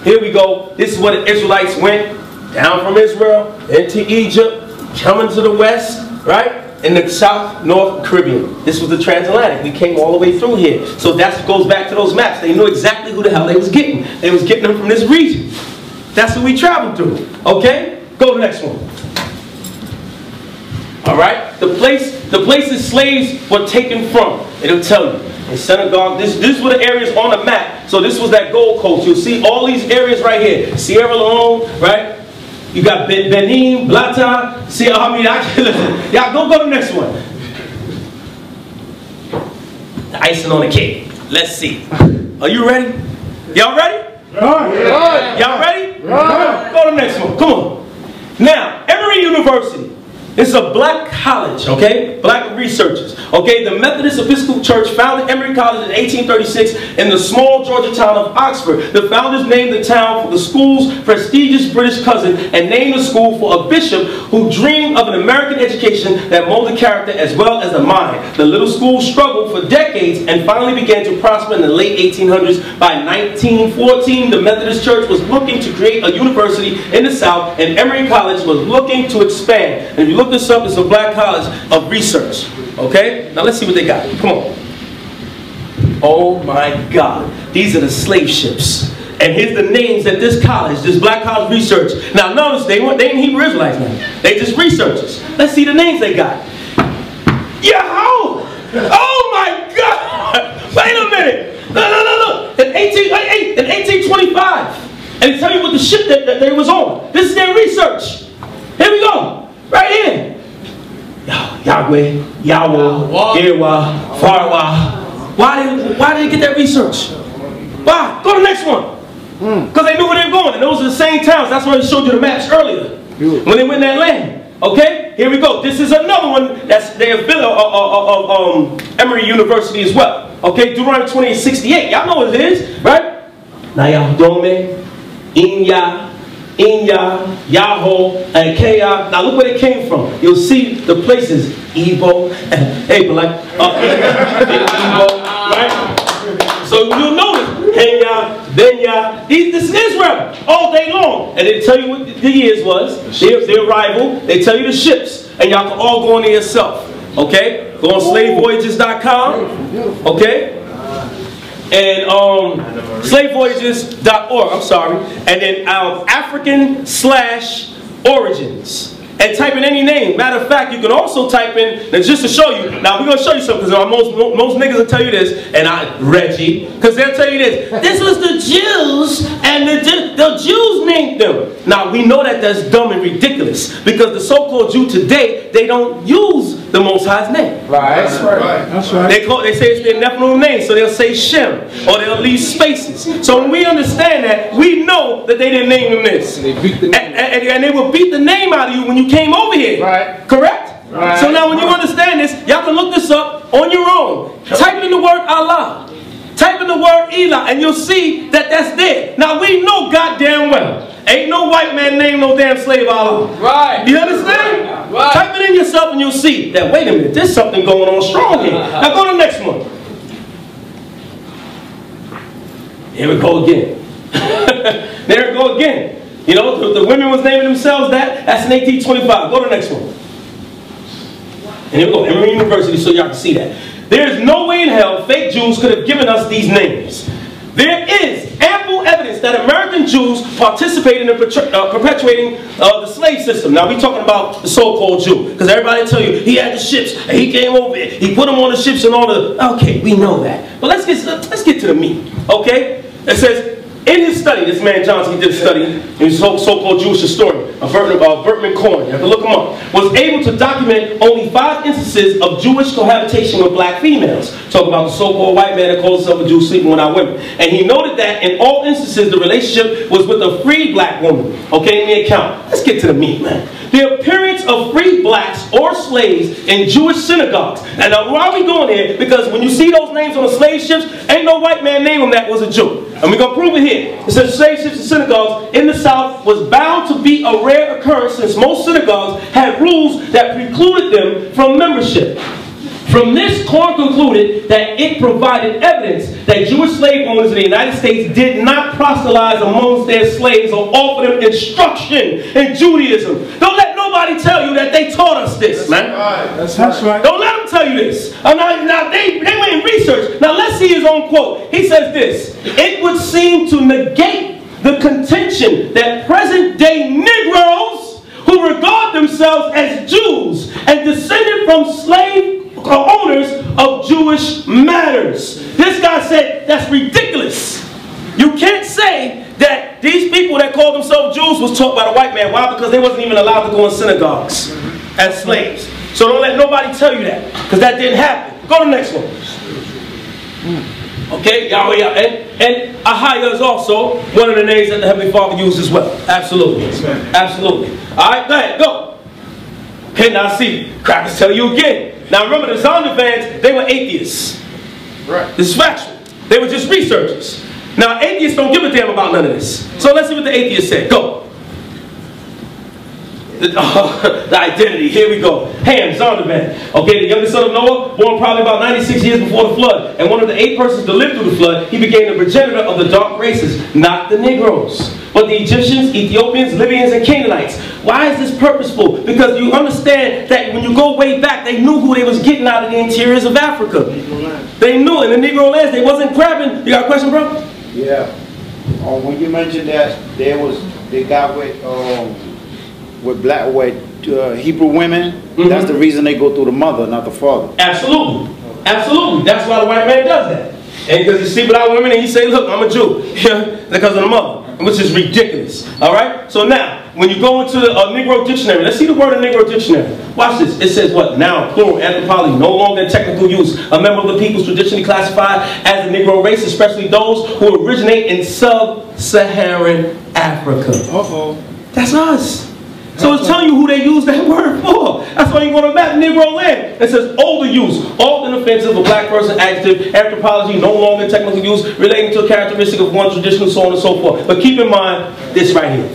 Here we go. This is where the Israelites went. Down from Israel, into Egypt, coming to the west, right? In the South, North Caribbean. This was the transatlantic. We came all the way through here. So that goes back to those maps. They knew exactly who the hell they was getting. They was getting them from this region. That's what we traveled through. Okay? Go to the next one. All right, the places slaves were taken from. It'll tell you in Senegal. This were the areas on the map. So this was that Gold Coast. You'll see all these areas right here. Sierra Leone, right? You got Benin, Blata. See, I mean, y'all go to the next one. The icing on the cake. Let's see. Are you ready? Y'all ready? Y'all ready? Go to the next one. Come on. Now, Emory University. It's a black college, okay? Black researchers, okay? The Methodist Episcopal Church founded Emory College in 1836 in the small Georgia town of Oxford. The founders named the town for the school's prestigious British cousin and named the school for a bishop who dreamed of an American education that molded character as well as the mind. The little school struggled for decades and finally began to prosper in the late 1800s. By 1914, the Methodist Church was looking to create a university in the South, and Emory College was looking to expand. And if you look this up, it's a black college of research. Okay? Now let's see what they got. Come on. Oh my God. These are the slave ships. And here's the names that this college, this black college research. Now notice they ain't Hebrew Israelites now. They just researchers. Let's see the names they got. Yahoo! Oh my God! Wait a minute! Look. In 1825. And they tell you what the ship that they was on. This is their research. Here we go. Right here. Yahweh, Yahweh, Yehovah, Farwah. Why did they get that research? Why? Go to the next one. Because they knew where they were going. And those are the same towns. That's why I showed you the maps earlier. When they went in that land. Okay? Here we go. This is another one that's their Emory University as well. Okay? Deuteronomy 28:68. Y'all know what it is, right? Nayah Inya, Yahoo, and Kaya. Now look where they came from. You'll see the places. Ebo, hey, but like, Ebo, right? So you'll notice, Kenya, Benya, this is Israel all day long. And they tell you what the years was, their arrival, they tell you the ships, and y'all can all go on there yourself. Okay? Go on slavevoyages.com. Okay? And slavevoyages.org, I'm sorry, and then African/origins, and type in any name. Matter of fact, you can also type in, and just to show you, now we're going to show you something, because most niggas will tell you this, and Reggie, because they'll tell you this, this was the Jews, and the Jews named them. Now, we know that that's dumb and ridiculous, because the so-called Jew today, they don't use the Most High's name. Right. That's right. That's right. They say it's their Nephilim name, so they'll say Shem, or they'll leave spaces. So when we understand that, we know that they didn't name them this. And they will beat the name out of you when you came over here. Right. Correct? Right. So now when you understand this, y'all can look this up on your own. Type in the word Allah. Type in the word Elah, and you'll see that that's there. Now we know goddamn well, ain't no white man named no damn slave Allah. Right. You understand? Right. Type it in yourself and you'll see that, wait a minute, there's something going on strong here. Now go to the next one. Here we go again. There we go again. You know, the women was naming themselves that. That's in 1825. Go to the next one. And here we go, Emory University, so y'all can see that. There is no way in hell fake Jews could have given us these names. There is ample evidence that American Jews participated in perpetuating the slave system. Now we're talking about the so-called Jew, because everybody will tell you he had the ships and he came over here, he put them on the ships and all the. Okay, we know that. But let's get to the meat. Okay, it says. In his study, this man Johnson, he did a study, he's a so-called Jewish historian, Bertman Cohen, you have to look him up, was able to document only 5 instances of Jewish cohabitation with black females. Talk about the so-called white man that calls himself a Jew sleeping with our women. And he noted that in all instances, the relationship was with a free black woman. Okay, in the account. Let's get to the meat, man. The appearance of free blacks or slaves in Jewish synagogues. And now, why are we going here? Because when you see those names on the slave ships, ain't no white man named them that was a Jew. And we're going to prove it here. It says slave ships and synagogues in the South was bound to be a rare occurrence since most synagogues had rules that precluded them from membership. From this, Cohen concluded that it provided evidence that Jewish slave owners in the United States did not proselytize amongst their slaves or offer them instruction in Judaism. Don't let nobody tell you that they taught us this, man. That's right. Don't let them tell you this. Now they went in research. Now let's see his own quote. He says this: "It would seem to negate the contention that present-day Negroes who regard themselves as Jews and descended from slave owners of Jewish matters." This guy said that's ridiculous. You can't say that these people that called themselves Jews was taught by the white man. Why? Because they wasn't even allowed to go in synagogues as slaves. So don't let nobody tell you that, because that didn't happen. Go to the next one. Okay, Yahweh, and Ahaya is also one of the names that the Heavenly Father used as well. Absolutely. Absolutely. All right, go ahead, go. Okay, now see, crackers tell you again. Now remember, the Zondervans, they were atheists. Right. This is factual. They were just researchers. Now atheists don't give a damn about none of this. So let's see what the atheists said. Go. The identity, here we go. Ham, Zondervan. Okay, the youngest son of Noah, born probably about 96 years before the flood. And one of the 8 persons to live through the flood, he became the progenitor of the dark races, not the Negroes, but the Egyptians, Ethiopians, Libyans, and Canaanites. Why is this purposeful? Because you understand that when you go way back, they knew who they was getting out of the interiors of Africa. They knew in the Negro lands, they wasn't grabbing. You got a question, bro? Yeah. When you mentioned that they got with Hebrew women, that's the reason they go through the mother, not the father. Absolutely. Absolutely. That's why the white man does that. And because you sleep with our women and you say, look, I'm a Jew. Because of the mother. Which is ridiculous. Alright? So now, when you go into the Negro dictionary, let's see the word in Negro dictionary. Watch this. It says what? Noun, plural, anthropology, no longer in technical use. A member of the peoples traditionally classified as the Negro race, especially those who originate in sub-Saharan Africa. That's us. So it's telling you who they use that word for. That's why you want to map Negro land. It says older use, often offensive, a black person adjective, anthropology, no longer technical use, relating to a characteristic of one traditional, so on and so forth. But keep in mind this right here.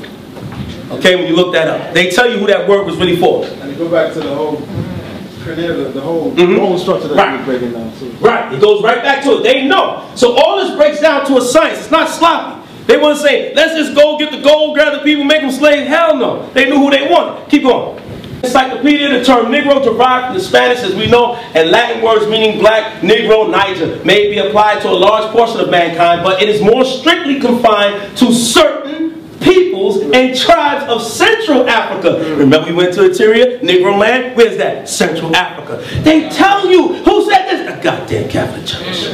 Okay, when you look that up, they tell you who that word was really for. And go back to the whole whole structure that you're breaking down. So. Right, it goes right back to it. They know. So all this breaks down to a science. It's not sloppy. They want to say, let's just go get the gold, grab the people, make them slaves. Hell no. They knew who they wanted. Keep going. Encyclopedia, the term Negro derived from the Spanish, as we know, and Latin words meaning black, Negro, Niger, may be applied to a large portion of mankind, but it is more strictly confined to certain peoples and tribes of Central Africa. Remember we went to Interior, Negro land? Where's that? Central Africa. They tell you, who said this? The goddamn Catholic Church.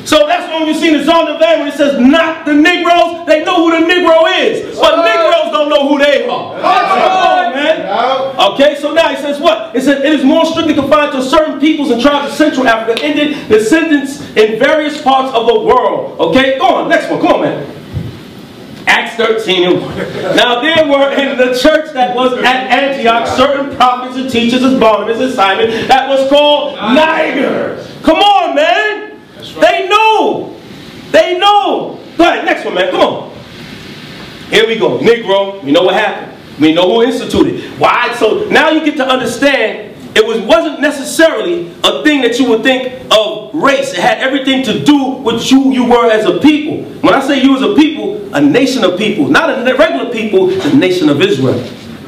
So that's when you see the Zondervan when it says not the Negroes, they know who the Negro is. But Negroes don't know who they are. Come on, man. Okay, so now it says what? It says it is more strictly confined to certain peoples and tribes of Central Africa, ended descendants in various parts of the world. Okay, go on, next one, come on, man. Acts 13 and 1. Now there were in the church that was at Antioch certain prophets and teachers as Barnabas and Simon that was called Niger. Come on, man. They know. They know. Go ahead, next one, man. Come on. Here we go. Negro. We know what happened. We know who instituted. Why? So now you get to understand it wasn't necessarily a thing that you would think of race. It had everything to do with who you were as a people. When I say you as a people, a nation of people. Not a regular people, the nation of Israel.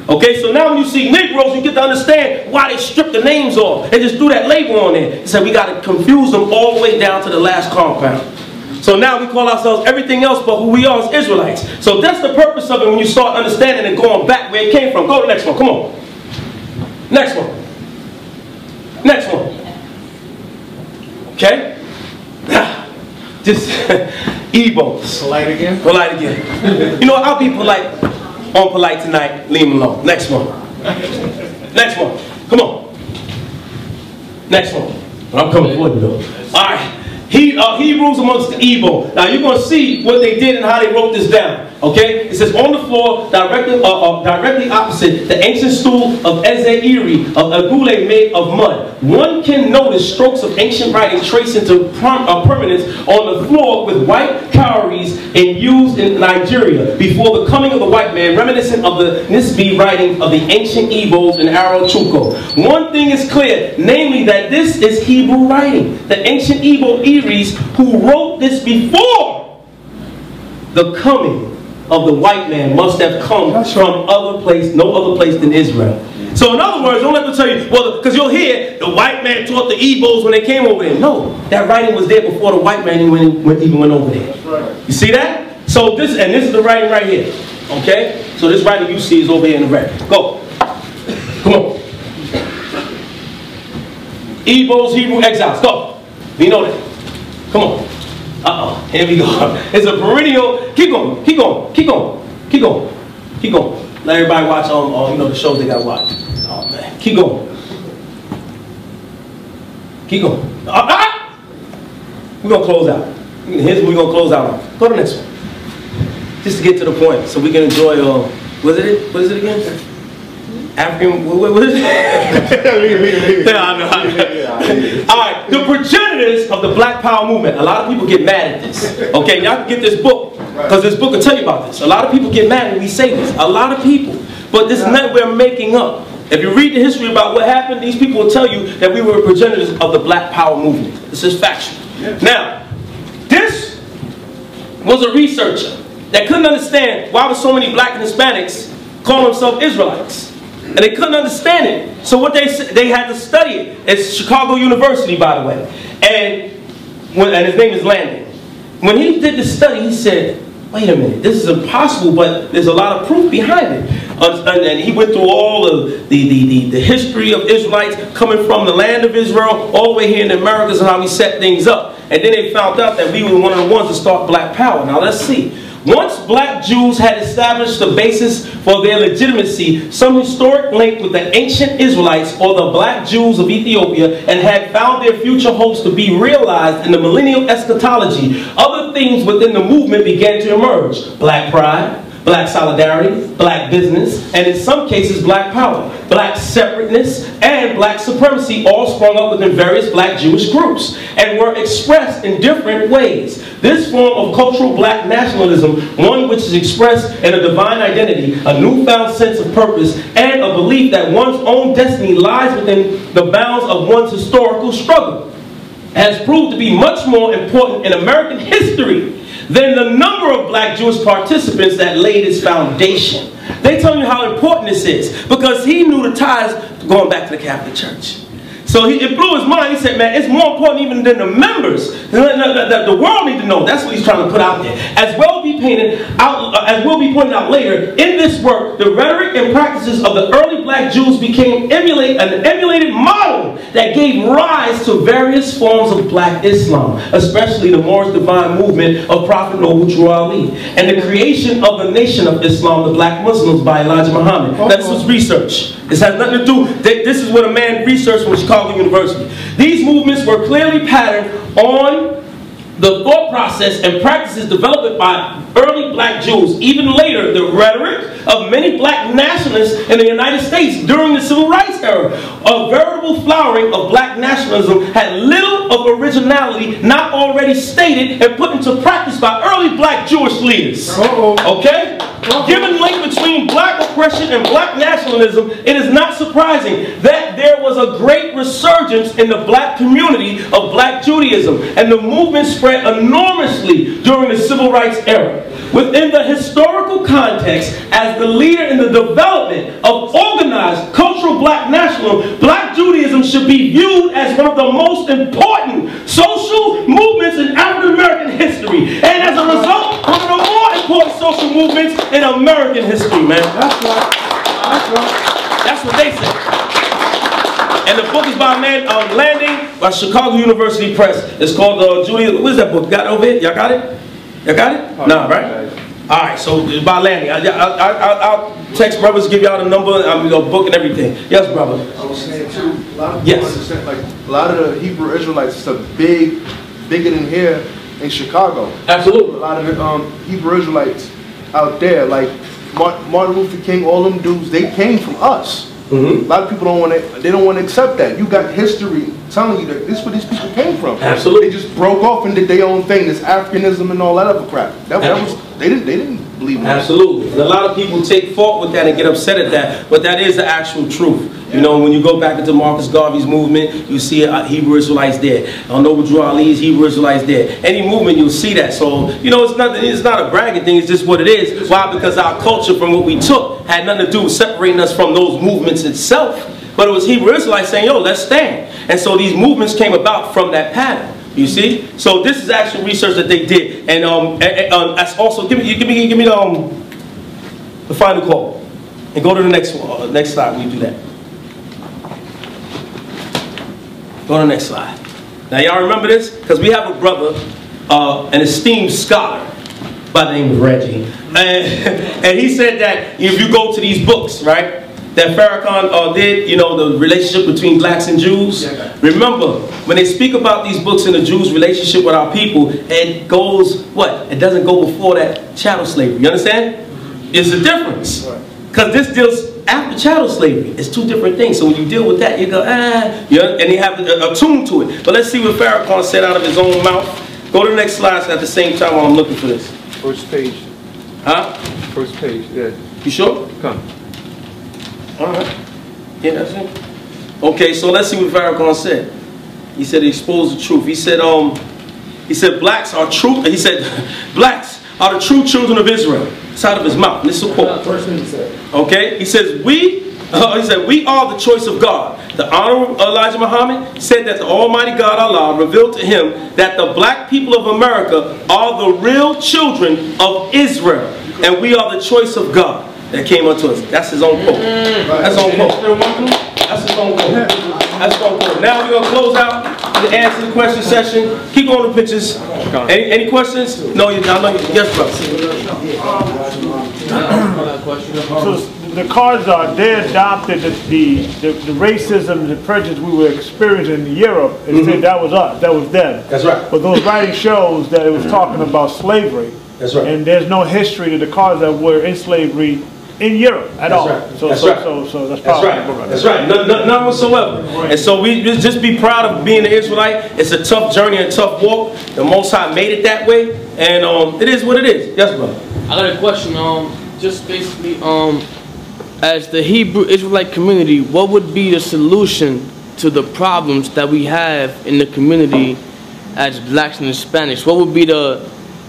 Okay, so now when you see Negroes, you get to understand why they stripped the names off. They just threw that label on there. They said we got to confuse them all the way down to the last compound. So now we call ourselves everything else but who we are as Israelites. So that's the purpose of it when you start understanding and going back where it came from. Go to the next one, come on. Next one. Next one. Okay? Just Ebos. Polite again? Polite again. You know what? I'll be polite. On polite tonight, leave him alone. Next one. Next one. Come on. Next one. I'm coming for you though. Alright. Hebrews amongst the Ebo. Now you're going to see what they did and how they wrote this down. Okay? It says on the floor, directly opposite the ancient stool of Ezeiri of Agule made of mud. One can notice strokes of ancient writing traced into permanence on the floor with white cowries and used in Nigeria before the coming of the white man, reminiscent of the Nisbi writing of the ancient Ebos in Arochuko. One thing is clear, namely that this is Hebrew writing. The ancient Ebo Eries who wrote this before the coming of the white man must have come from other place, no other place than Israel. So in other words, don't let them tell you, well, because you'll hear the white man taught the Ebos when they came over there. No, that writing was there before the white man even went over there. You see that? So this is the writing right here. Okay? So this writing you see is over here in the red. Go. Come on. Ebos, Hebrew exiles. Go. We know that. Come on. Uh-oh. Here we go. It's a perennial. Keep going. Keep going. Keep going. Keep going. Keep going. Let everybody watch the shows they got to watch. Oh man. Keep going. Keep going. We're gonna close out. Here's what we're gonna close out on. Go to the next one. Just to get to the point so we can enjoy what is it again? African, what is it? Yeah, I know. All right, the progenitors of the Black Power movement. A lot of people get mad at this. Okay, y'all can get this book, because this book will tell you about this. A lot of people get mad when we say this. A lot of people. But this is not we're making up. If you read the history about what happened, these people will tell you that we were progenitors of the Black Power movement. This is factual. Now, this was a researcher that couldn't understand why were so many black and Hispanics calling themselves Israelites. And they couldn't understand it. So what they had to study it. It's Chicago University, by the way. And his name is Landon. When he did the study, he said, wait a minute, this is impossible, but there's a lot of proof behind it. And he went through all of the history of Israelites coming from the land of Israel all the way here in the Americas and how we set things up. And then they found out that we were one of the ones to start Black Power. Now let's see. Once black Jews had established the basis for their legitimacy, some historic link with the ancient Israelites or the black Jews of Ethiopia, and had found their future hopes to be realized in the millennial eschatology, other things within the movement began to emerge. Black pride, black solidarity, black business, and in some cases black power, black separateness, and black supremacy all sprung up within various black Jewish groups and were expressed in different ways. This form of cultural black nationalism, one which is expressed in a divine identity, a newfound sense of purpose, and a belief that one's own destiny lies within the bounds of one's historical struggle, has proved to be much more important in American history than the number of black Jewish participants that laid its foundation. They tell you how important this is because he knew the ties going back to the Catholic Church. So it blew his mind. He said, man, it's more important even than the members. The world need to know. That's what he's trying to put out there. As will be pointed out later, in this work, the rhetoric and practices of the early black Jews became an emulated model that gave rise to various forms of black Islam, especially the Moorish divine movement of Prophet Noble Drew Ali, and the creation of the Nation of Islam, the black Muslims, by Elijah Muhammad. This was research. This has nothing to do, this is what a man researched from Chicago University. These movements were clearly patterned on the thought process and practices developed by early black Jews. Even later, the rhetoric of many black nationalists in the United States during the Civil Rights era. A veritable flowering of black nationalism had little of originality not already stated and put into practice by early black Jewish leaders. Okay? Given link between black oppression and black nationalism, it is not surprising that there was a great resurgence in the black community of black Judaism, and the movement spread enormously during the Civil Rights era. Within the historical context, as the leader in the development of organized cultural black nationalism, black Judaism should be viewed as one of the most important social movements in African American history, and as a result, one of the more important social movements in American history, man. That's right. That's right. That's what they say. And the book is by a man Landing by Chicago University Press. It's called Judaism. What is that book? Got it over here? Y'all got it? Y'all got it? Oh, nah, right? All right, so it's by Landing. I'll text brothers, give y'all the number, book and everything. Yes, brother. I was saying too, a lot of people understand, like a lot of the Hebrew Israelites stuff bigger than here in Chicago. Absolutely. A lot of Hebrew Israelites out there, like Martin Luther King, all them dudes, they came from us. A lot of people don't want to accept that. You got history telling you that this is where these people came from. Absolutely. They just broke off and did their own thing, this Africanism and all that other crap. They didn't believe in that. Absolutely. And a lot of people take fault with that and get upset at that, but that is the actual truth. You know, when you go back into Marcus Garvey's movement, you see Hebrew Israelites there. Noble Drew Ali's Hebrew Israelites there. Any movement, you'll see that. So, you know, it's not a bragging thing, it's just what it is. Why? Because our culture from what we took had nothing to do with separating us from those movements itself. But it was Hebrew Israelites saying, yo, let's stand. And so these movements came about from that pattern. You see? So this is actual research that they did. And that's also, give me the final call. And go to the next one, next slide when you do that. Go to the next slide. Now y'all remember this? Because we have a brother, an esteemed scholar by the name of Reggie. And he said that if you go to these books, right, that Farrakhan did, you know, the relationship between blacks and Jews. Remember, when they speak about these books and the Jews' relationship with our people, it goes, what? It doesn't go before that chattel slavery. You understand? It's a difference. Because this deals after chattel slavery, it's two different things. So when you deal with that, you go, and you have a tune to it. But let's see what Farrakhan said out of his own mouth. Go to the next slide at the same time while I'm looking for this. First page. Huh? First page, yeah. You sure? Come. All right. Yeah, that's it. Okay, so let's see what Farrakhan said. He said he exposed the truth. He said blacks are true. He said blacks are the true children of Israel. It's out of his mouth. This is a quote. First thing he said. Okay, he says we are the choice of God. The Honorable Elijah Muhammad said that the Almighty God Allah revealed to him that the black people of America are the real children of Israel, and we are the choice of God that came unto us. That's his own quote. That's his own quote. That's his own quote. That's his own quote. Now we're gonna close out the answer the question session. Keep going to pictures. Any questions? No, I know you. Yes, bro. So the cards they adopted the racism, the prejudice we were experiencing in Europe, and said that was us, that was them. That's right. But those writing shows that it was talking about slavery. That's right. And there's no history to the cards that were in slavery in Europe at all. Right. So that's right. So that's right. That's right. None whatsoever. And so we just be proud of being an Israelite. It's a tough journey, a tough walk. The Most High made it that way, and it is what it is. Yes, brother. I got a question. Just basically, as the Hebrew Israelite community, what would be the solution to the problems that we have in the community as blacks and Hispanics? What would be the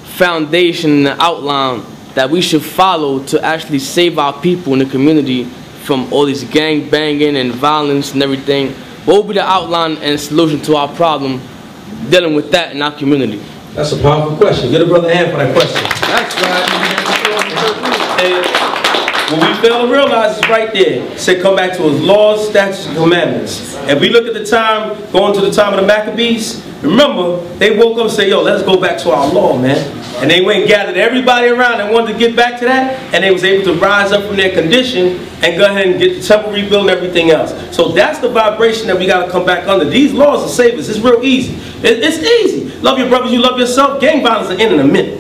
foundation and the outline that we should follow to actually save our people in the community from all this gang banging and violence and everything? What would be the outline and solution to our problem dealing with that in our community? That's a powerful question. Get a brother a hand for that question. That's right. And what we fail to realize is right there. It said come back to his laws, statutes, and commandments. And we look at the time, going to the time of the Maccabees, remember, they woke up and said, yo, let's go back to our law, man. And they went and gathered everybody around and wanted to get back to that, and they was able to rise up from their condition and go ahead and get the temple rebuilt and everything else. So that's the vibration that we got to come back under. These laws will save us. It's real easy. It's easy. Love your brothers, you love yourself. Gang violence will end in a minute.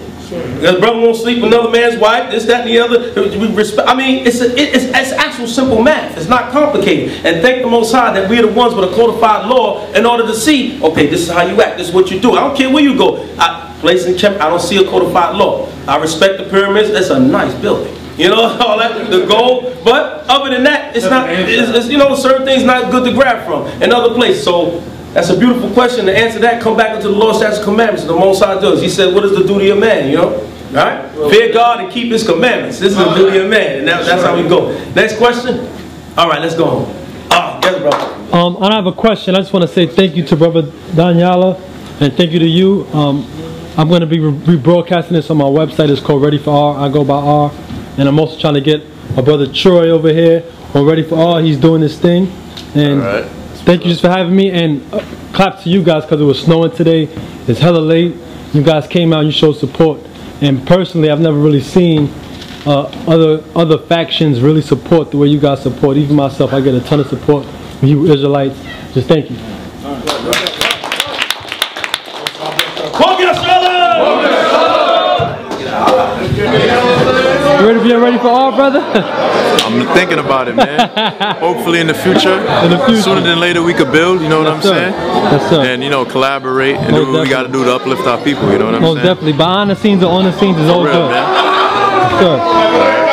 Your brother won't sleep with another man's wife, this, that, and the other. We respect. I mean, it's actual simple math. It's not complicated. And thank the Most High that we're the ones with a codified law in order to see, okay, this is how you act, this is what you do. I don't care where you go. I don't see a codified law. I respect the pyramids. That's a nice building. You know, all that, the gold. But other than that, it's not, you know, certain things not good to grab from in other places. So that's a beautiful question. To answer that, come back into the law, statutes, and commandments. The Most High does. He said, what is the duty of man, you know? All right? Fear God and keep his commandments. This is the duty of man. And that's how we go. Next question? All right, let's go. Yes, brother. I have a question. I just want to say thank you to Brother Daniela, and thank you to you. I'm going to be rebroadcasting this on my website. It's called Ready for R. I go by R. And I'm also trying to get my brother Troy over here on Ready for R. He's doing this thing. And thank you just for having me. And clap to you guys because it was snowing today. It's hella late. You guys came out and you showed support. And personally, I've never really seen other factions really support the way you guys support. Even myself, I get a ton of support from you Israelites. Just thank you. You ready for all, brother? I'm thinking about it, man. Hopefully in the future, sooner than later we could build, you know what I'm saying? Yes, sir. And, you know, collaborate and do what we got to do to uplift our people, you know what I'm saying? Most definitely. Behind the scenes or on the scenes is all good. Man. Yes, sir.